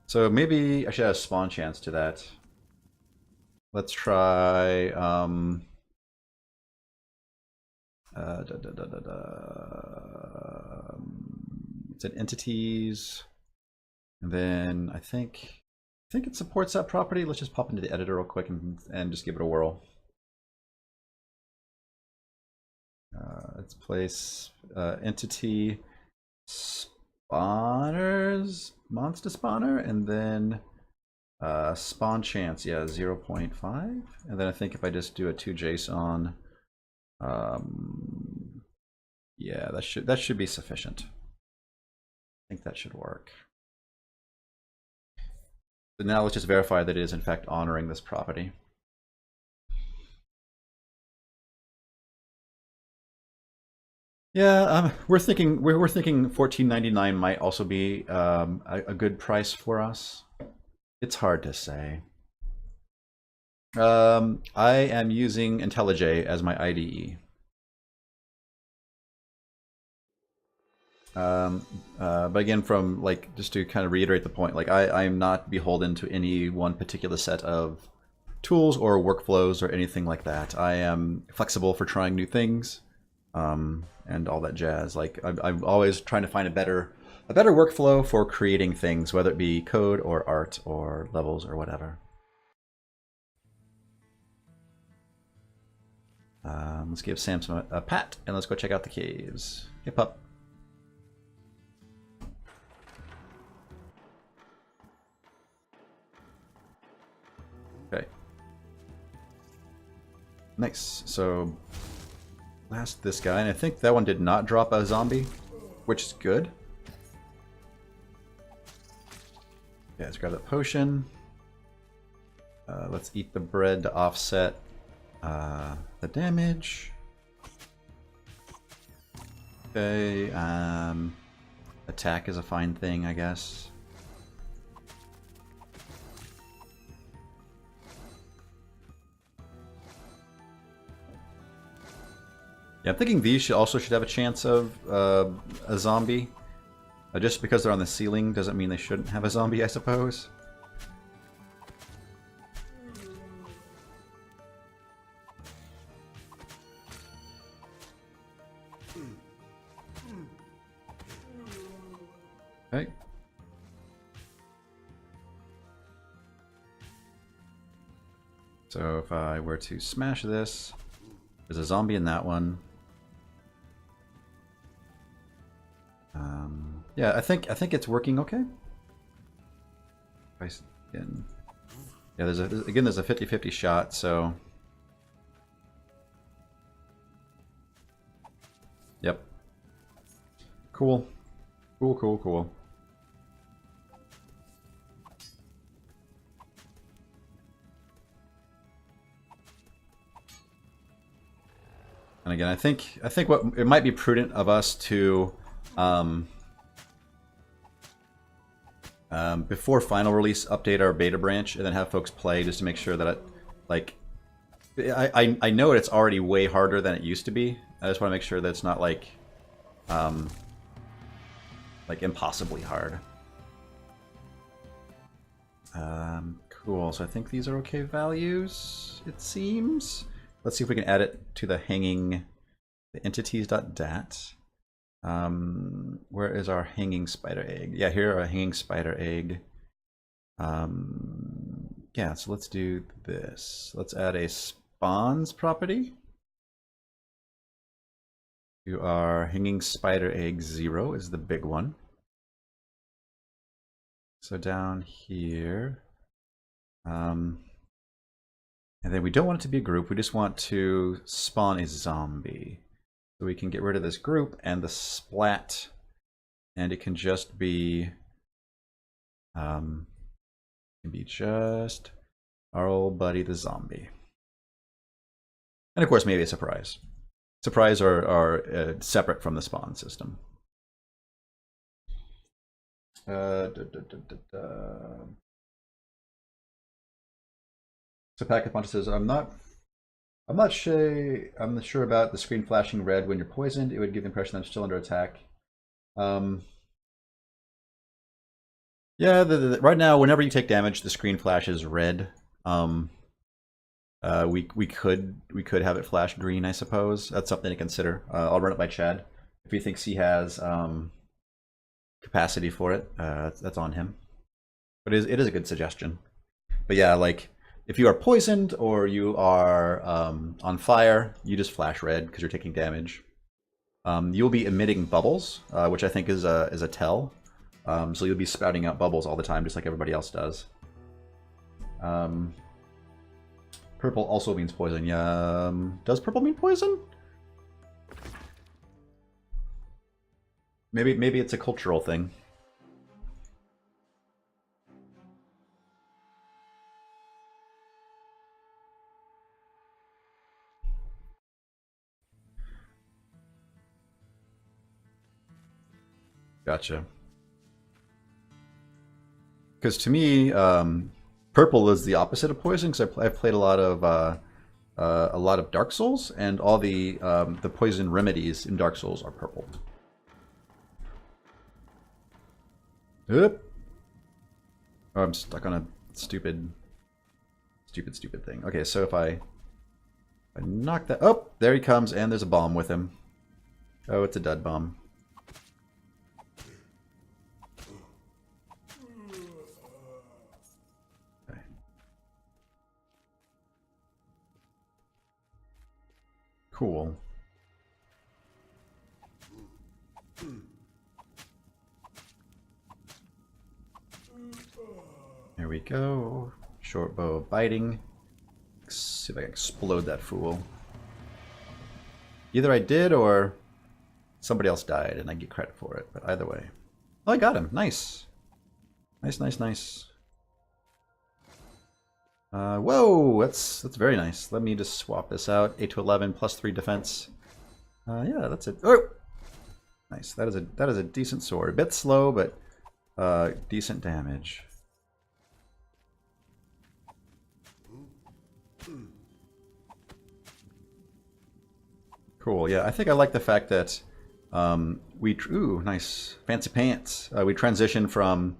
Speaker 1: So maybe I should have a spawn chance to that. Let's try it's an entities, and then I think it supports that property. Let's just pop into the editor real quick and just give it a whirl. Let's place entity spawners, monster spawner, and then spawn chance, yeah, 0.5. And then I think if I just do a 2JSON, yeah, that should be sufficient. I think that should work. So now let's just verify that it is in fact honoring this property. Yeah, we're thinking 14.99 might also be a good price for us. It's hard to say. I am using IntelliJ as my IDE. But again, from like just to kind of reiterate the point, like I am not beholden to any one particular set of tools or workflows or anything like that. I am flexible for trying new things, and all that jazz. Like I'm always trying to find a better workflow for creating things, whether it be code or art or levels or whatever. Let's give Samson a pat and let's go check out the caves. Hey, pup. Okay. Nice. So, last this guy, and I think that one did not drop a zombie, which is good. Yeah, let's grab that potion. Let's eat the bread to offset the damage. Okay, attack is a fine thing, I guess. Yeah, I'm thinking these should have a chance of a zombie. Just because they're on the ceiling doesn't mean they shouldn't have a zombie, I suppose. Okay. So if I were to smash this, there's a zombie in that one. Yeah, I think it's working okay. Again. Yeah, there's a 50-50 shot, so yep. Cool. Cool. And again, I think what it might be prudent of us to before final release, update our beta branch and then have folks play just to make sure that I know it's already way harder than it used to be. I just want to make sure that it's not like impossibly hard. Cool. So I think these are okay values, it seems. Let's see if we can add it to the hanging, the entities.dat. Where is our hanging spider egg? Yeah, here our hanging spider egg. Yeah, so let's do this. Let's add a spawns property to our hanging spider egg 0 is the big one. So down here, and then we don't want it to be a group. We just want to spawn a zombie. So we can get rid of this group and the splat, and it can just be just our old buddy the zombie. And of course, maybe a surprise. Surprise are separate from the spawn system. So Packet Punch says, I'm not sure about the screen flashing red when you're poisoned. It would give the impression that I'm still under attack. Yeah, right now, whenever you take damage, the screen flashes red. We could have it flash green, I suppose. That's something to consider. I'll run it by Chad if he thinks he has capacity for it. That's on him. But it is a good suggestion. But yeah, like if you are poisoned or you are on fire, you just flash red because you're taking damage. You'll be emitting bubbles, which I think is a tell. So you'll be spouting out bubbles all the time, just like everybody else does. Purple also means poison. Yeah, does purple mean poison? Maybe it's a cultural thing. Gotcha. Because to me, purple is the opposite of poison. Because I've played a lot of Dark Souls, and all the poison remedies in Dark Souls are purple. Oop. Oh, I'm stuck on a stupid thing. Okay, so if I knock that... Oh, there he comes, and there's a bomb with him. Oh, it's a dud bomb. Okay. Cool. There we go. Short bow of biting. Let's see if I can explode that fool. Either I did or somebody else died and I get credit for it, but either way. Oh, I got him. Nice. Nice. Whoa, that's very nice. Let me just swap this out. 8 to 11 plus 3 defense. Yeah, that's it. Oh, nice. That is a decent sword. A bit slow, but decent damage. Cool. Yeah, I think I like the fact that ooh, nice, fancy pants. We transition from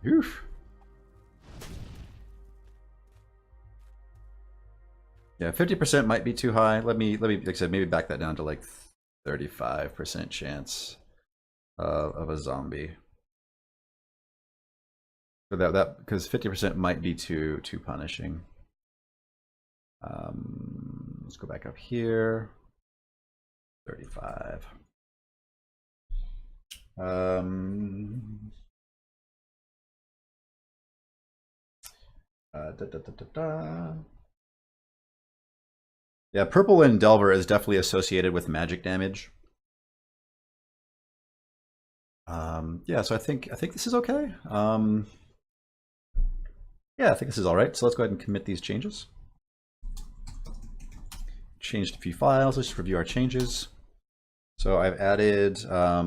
Speaker 1: oof. Yeah, 50% might be too high. Let me, like I said, maybe back that down to like 35% chance of a zombie. But that because 50% might be too punishing. Let's go back up here. 35. Yeah, purple in Delver is definitely associated with magic damage. Yeah, so I think this is okay. Yeah, I think this is all right. So let's go ahead and commit these changes. Changed a few files. Let's review our changes. So I've added. I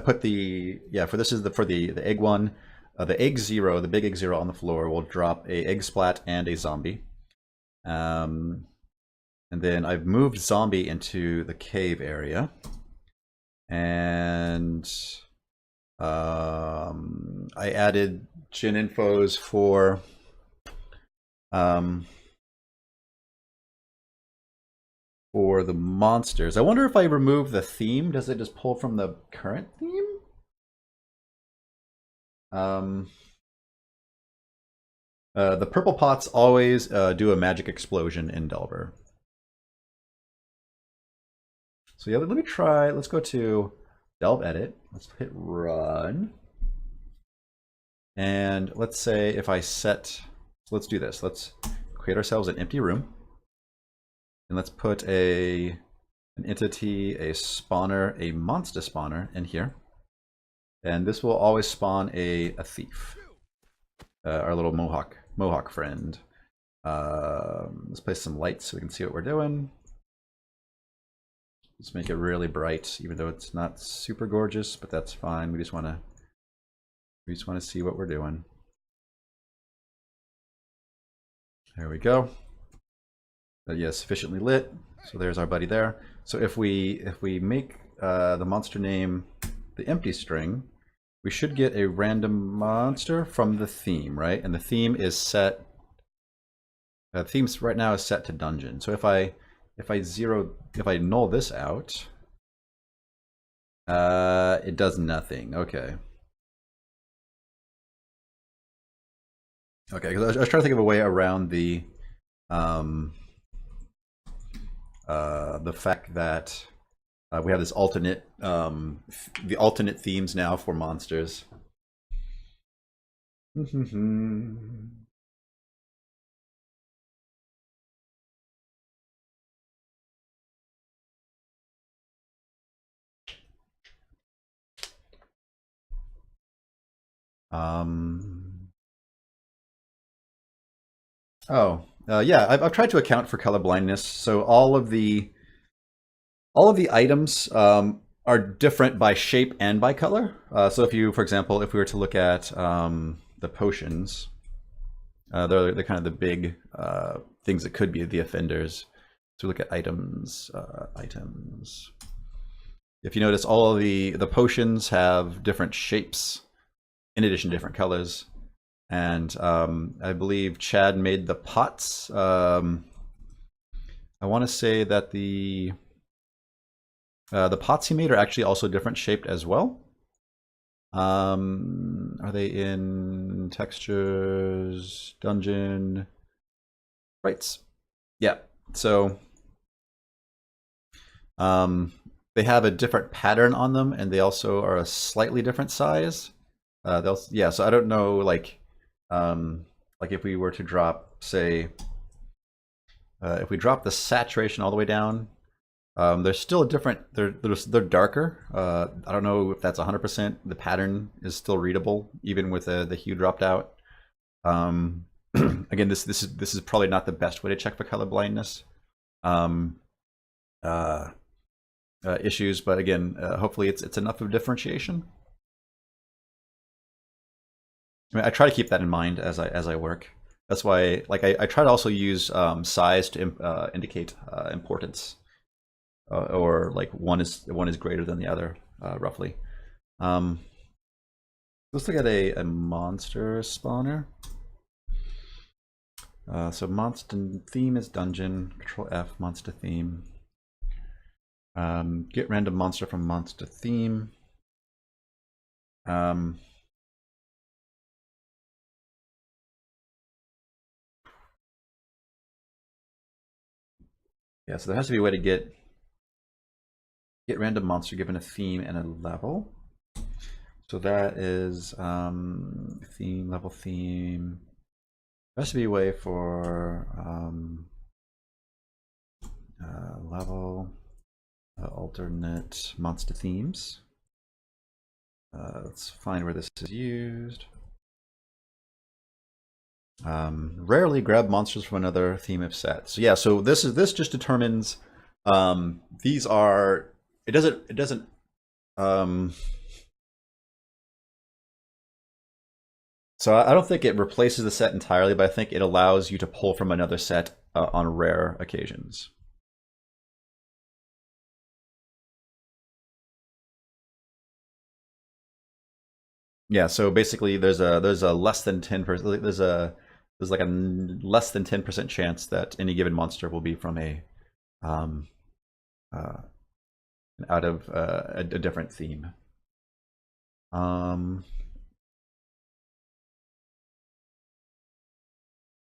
Speaker 1: put the for the egg one. The egg 0, the big egg 0 on the floor will drop a egg splat and a zombie. And then I've moved zombie into the cave area. And I added gen infos for the monsters. I wonder if I remove the theme, does it just pull from the current theme? The purple pots always do a magic explosion in Delver. So yeah, let me try. Let's go to Delve Edit. Let's hit run. And let's say if I set, so let's do this. Let's create ourselves an empty room. And let's put an entity, a spawner, a monster spawner in here. And this will always spawn a thief. Our little Mohawk friend. Let's place some lights so we can see what we're doing. Let's make it really bright, even though it's not super gorgeous, but that's fine. We just want to see what we're doing. There we go. Yeah, sufficiently lit. So there's our buddy there. So if we make the monster name the empty string, we should get a random monster from the theme, right? And the theme is set. The theme right now is set to dungeon. So if I null this out, it does nothing. Okay. Okay, because I was trying to think of a way around the fact that we have this alternate, the alternate themes now for monsters. Oh, yeah, I've tried to account for color blindness. So all of the items are different by shape and by color. So if you, for example, if we were to look at the potions, they're kind of the big things that could be the offenders. So look at items. If you notice, all of the potions have different shapes, in addition to different colors. And I believe Chad made the pots. I want to say that the pots he made are actually also different shaped as well. Are they in textures, dungeon, rights? Yeah. So they have a different pattern on them, and they also are a slightly different size. Yeah. So I don't know, like if we were to drop, say, if we drop the saturation all the way down, they're still different. They're darker. I don't know if that's 100%. The pattern is still readable even with the hue dropped out. Again, this is probably not the best way to check for color blindness issues, but again, hopefully it's enough of differentiation. I mean, I try to keep that in mind as I work. That's why, like, I try to also use size to indicate importance. Or like one is greater than the other, roughly. Let's look at a monster spawner. So monster theme is dungeon. Control F, monster theme. Get random monster from monster theme. Yeah, so there has to be a way to get random monster given a theme and a level. So that is theme, level, theme. There has to be a way for level, alternate monster themes. Let's find where this is used. Rarely grab monsters from another theme if set. So yeah, so this just determines these are, it doesn't so I don't think it replaces the set entirely, but I think it allows you to pull from another set on rare occasions. Yeah, so basically there's a less than 10%, there's like a less than 10% chance that any given monster will be from a out of a different theme.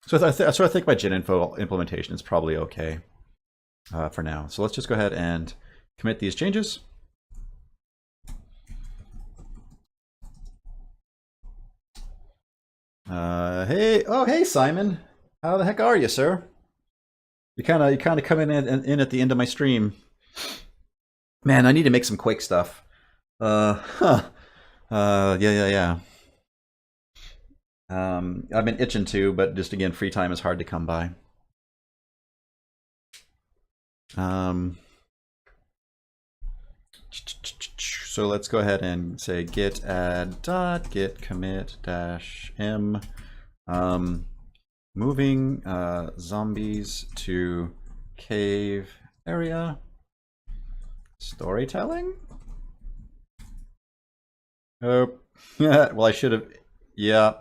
Speaker 1: So I think my GenInfo implementation is probably okay for now. So let's just go ahead and commit these changes. Hey Simon, how the heck are you, sir? You kind of come in at the end of my stream. Man, I need to make some Quake stuff. Yeah. I've been itching to, but just again, free time is hard to come by. So let's go ahead and say git add dot git commit dash m, moving zombies to cave area. Storytelling. Oh, well, I should have. Yeah,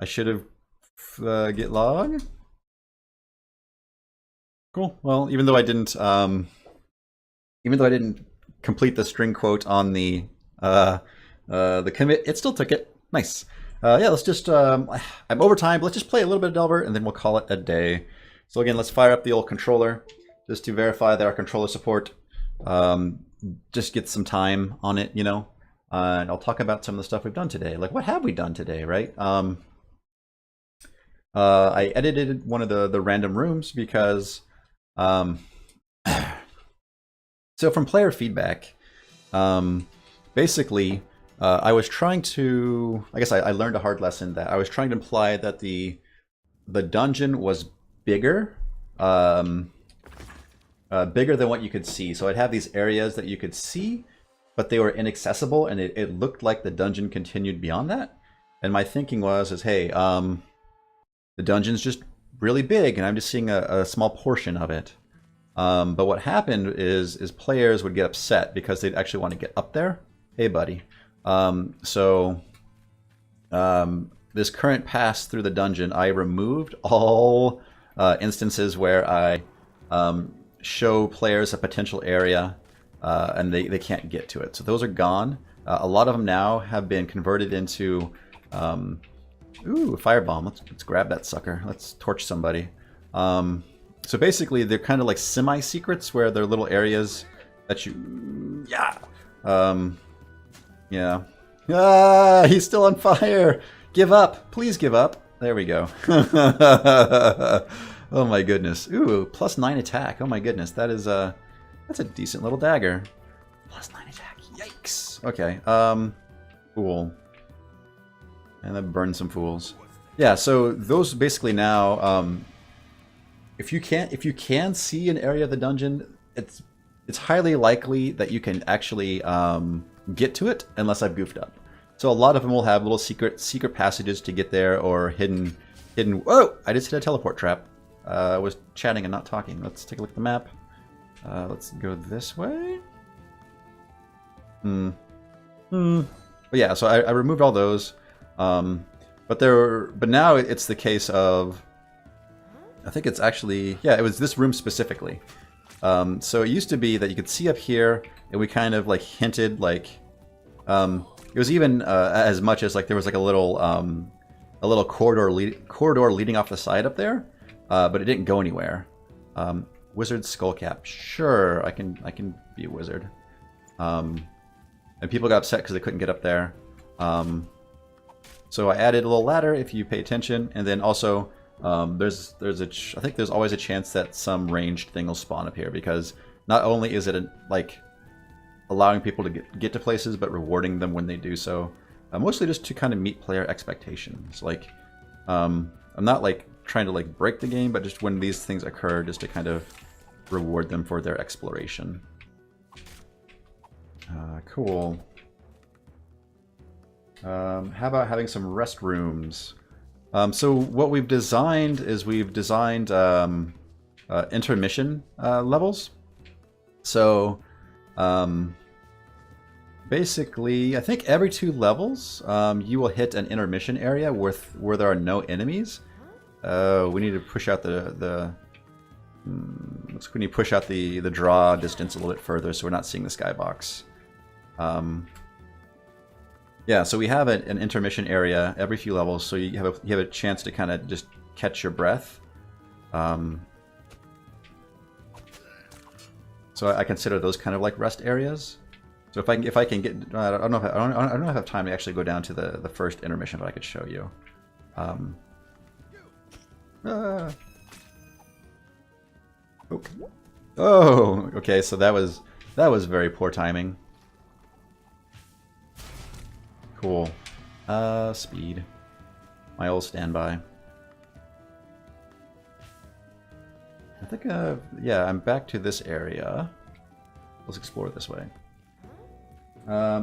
Speaker 1: I should have git log. Cool. Well, even though I didn't complete the string quote on the commit, it still took it. Nice. Yeah, let's just. I'm over time. Let's just play a little bit of Delver, and then we'll call it a day. So again, let's fire up the old controller just to verify that our controller support. Just get some time on it, you know. And I'll talk about some of the stuff we've done today. Like, what have we done today, right? I edited one of the random rooms because, so from player feedback, basically, I was trying to, I guess I learned a hard lesson that I was trying to imply that the the dungeon was bigger, bigger than what you could see. So I'd have these areas that you could see, but they were inaccessible, and it looked like the dungeon continued beyond that. And my thinking was, hey, the dungeon's just really big, and I'm just seeing a small portion of it. But what happened is players would get upset because they'd actually want to get up there. Hey, buddy. This current pass through the dungeon, I removed all instances where I show players a potential area and they can't get to it. So those are gone. A lot of them now have been converted into... ooh, a firebomb. Let's grab that sucker. Let's torch somebody. So basically, they're kind of like semi-secrets where they're little areas that you... Yeah! Yeah. Ah, he's still on fire! Give up! Please give up! There we go. Oh my goodness. Ooh, +9 attack. Oh my goodness. That is that's a decent little dagger. +9 attack. Yikes! Okay. Cool. And then burn some fools. Yeah, so those basically now... If you can see an area of the dungeon, it's highly likely that you can actually get to it unless I've goofed up. So a lot of them will have little secret passages to get there, or hidden. Whoa! I just hit a teleport trap. I was chatting and not talking. Let's take a look at the map. Let's go this way. But yeah, so I removed all those. But now it's the case of... I think it's actually... Yeah, it was this room specifically. So it used to be that you could see up here, and we kind of like hinted like... it was even as much as like there was like a little corridor leading off the side up there, but it didn't go anywhere. Wizard skullcap, sure, I can be a wizard. And people got upset because they couldn't get up there. So I added a little ladder if you pay attention, and then also I think there's always a chance that some ranged thing will spawn up here, because not only is it like allowing people to get to places, but rewarding them when they do so. Mostly just to kind of meet player expectations. Like, I'm not like trying to like break the game, but just when these things occur, just to kind of reward them for their exploration. Cool. How about having some restrooms? So what we've designed is intermission levels. So basically, I think every 2 levels you will hit an intermission area where there are no enemies. We need to push out we need to push out the draw distance a little bit further so we're not seeing the skybox. Yeah, so we have an intermission area every few levels, so you have a chance to kind of just catch your breath. So I consider those kind of like rest areas. So if I can get, I don't know if I have time to actually go down to the first intermission, but I could show you. Oh, okay. So that was very poor timing. Cool. Speed. My old standby. I think, yeah, I'm back to this area. Let's explore this way.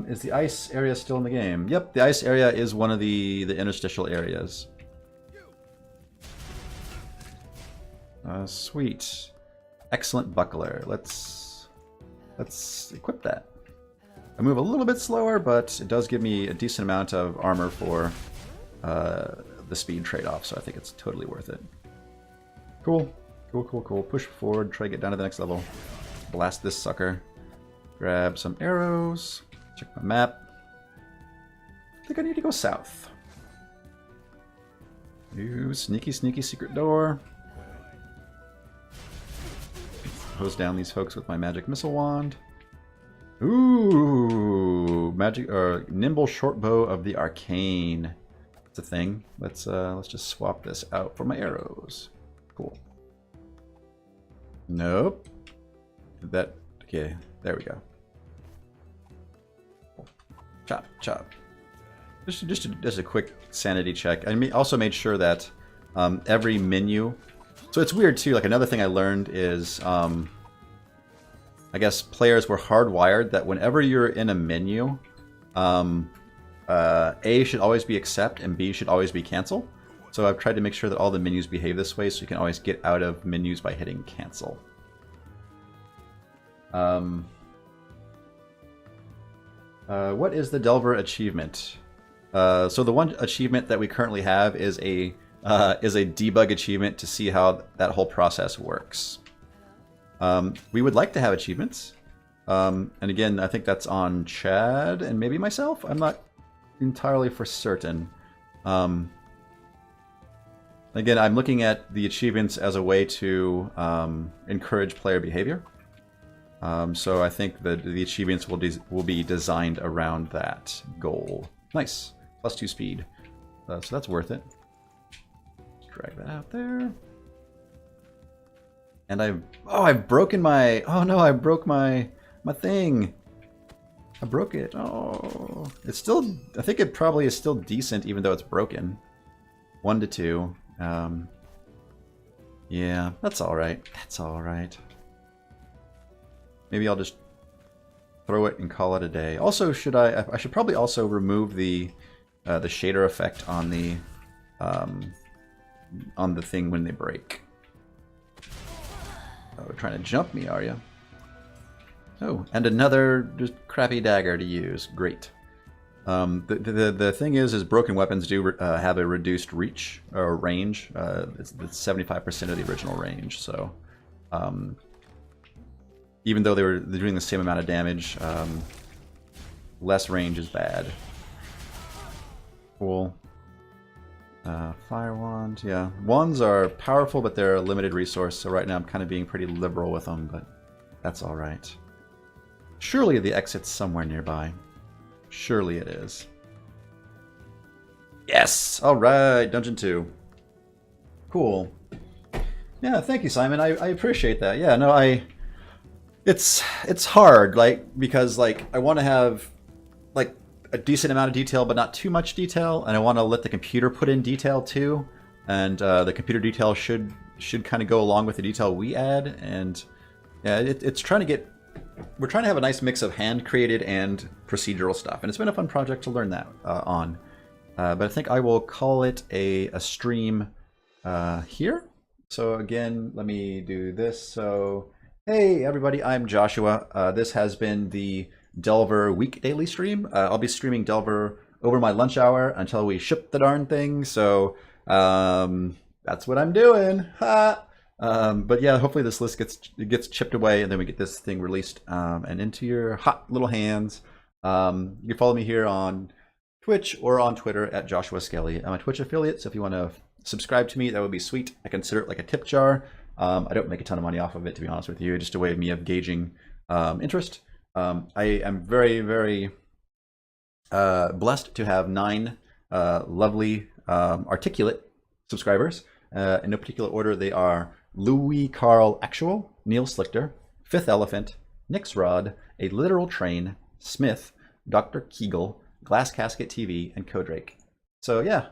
Speaker 1: Is the ice area still in the game? Yep, the ice area is one of the interstitial areas. Sweet. Excellent buckler. Let's equip that. I move a little bit slower, but it does give me a decent amount of armor for the speed trade-off, so I think it's totally worth it. Cool. Cool. Push forward, try to get down to the next level. Blast this sucker. Grab some arrows. Check my map. I think I need to go south. Ooh, sneaky secret door. Hose down these folks with my magic missile wand. Ooh, magic or nimble short bow of the arcane. It's a thing. Let's just swap this out for my arrows. Cool. Nope. That okay? There we go. Chop. Just a quick sanity check. I also made sure that every menu. So it's weird too. Like another thing I learned is, I guess players were hardwired that whenever you're in a menu, A should always be accept and B should always be cancel. So I've tried to make sure that all the menus behave this way so you can always get out of menus by hitting cancel. What is the Delver achievement? So the one achievement that we currently have is a debug achievement to see how that whole process works. We would like to have achievements. And again, I think that's on Chad and maybe myself. I'm not entirely for certain. Again, I'm looking at the achievements as a way to encourage player behavior. So I think that the achievements will be designed around that goal. Nice. +2 speed. So that's worth it. Let's drag that out there. And I've broken my... Oh no, I broke my thing. I broke it. Oh. It's still... I think it probably is still decent even though it's broken. 1 to 2. Yeah, that's alright. That's alright. Maybe I'll just throw it and call it a day. Also, I should probably also remove the shader effect on the thing when they break. Oh, trying to jump me, are you? Oh, and another just crappy dagger to use. Great. The thing is broken weapons do have a reduced reach or range. It's 75% of the original range. So, even though they're doing the same amount of damage, less range is bad. Cool. Fire wand, yeah. Wands are powerful, but they're a limited resource. So right now I'm kind of being pretty liberal with them, but that's all right. Surely the exit's somewhere nearby. Surely it is. Yes! Alright, Dungeon 2. Cool. Yeah, thank you, Simon. I appreciate that. Yeah, no, it's hard, like, because like I want to have like a decent amount of detail, but not too much detail, and I want to let the computer put in detail too, and the computer detail should kind of go along with the detail we add, and yeah, it's trying to get. We're trying to have a nice mix of hand-created and procedural stuff, and it's been a fun project to learn that on. But I think I will call it a stream here. So again, let me do this. So, hey everybody, I'm Joshua. This has been the Delver Week Daily stream. I'll be streaming Delver over my lunch hour until we ship the darn thing. So that's what I'm doing. Ha! But yeah, hopefully this list gets chipped away, and then we get this thing released and into your hot little hands. You can follow me here on Twitch or on Twitter at Joshua Skelly. I'm a Twitch affiliate, so if you want to subscribe to me, that would be sweet. I consider it like a tip jar. I don't make a ton of money off of it, to be honest with you. Just a way of me of gauging interest. I am very, very blessed to have 9 lovely, articulate subscribers. In no particular order, they are Louis Carl Actual, Neil Slichter, Fifth Elephant, Nix Rod, A Literal Train, Smith, Dr. Kegel, Glass Casket TV, and Codrake. So yeah,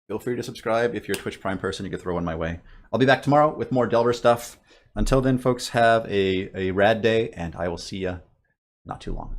Speaker 1: feel free to subscribe. If you're a Twitch Prime person, you can throw one my way. I'll be back tomorrow with more Delver stuff. Until then, folks, have a rad day, and I will see you not too long.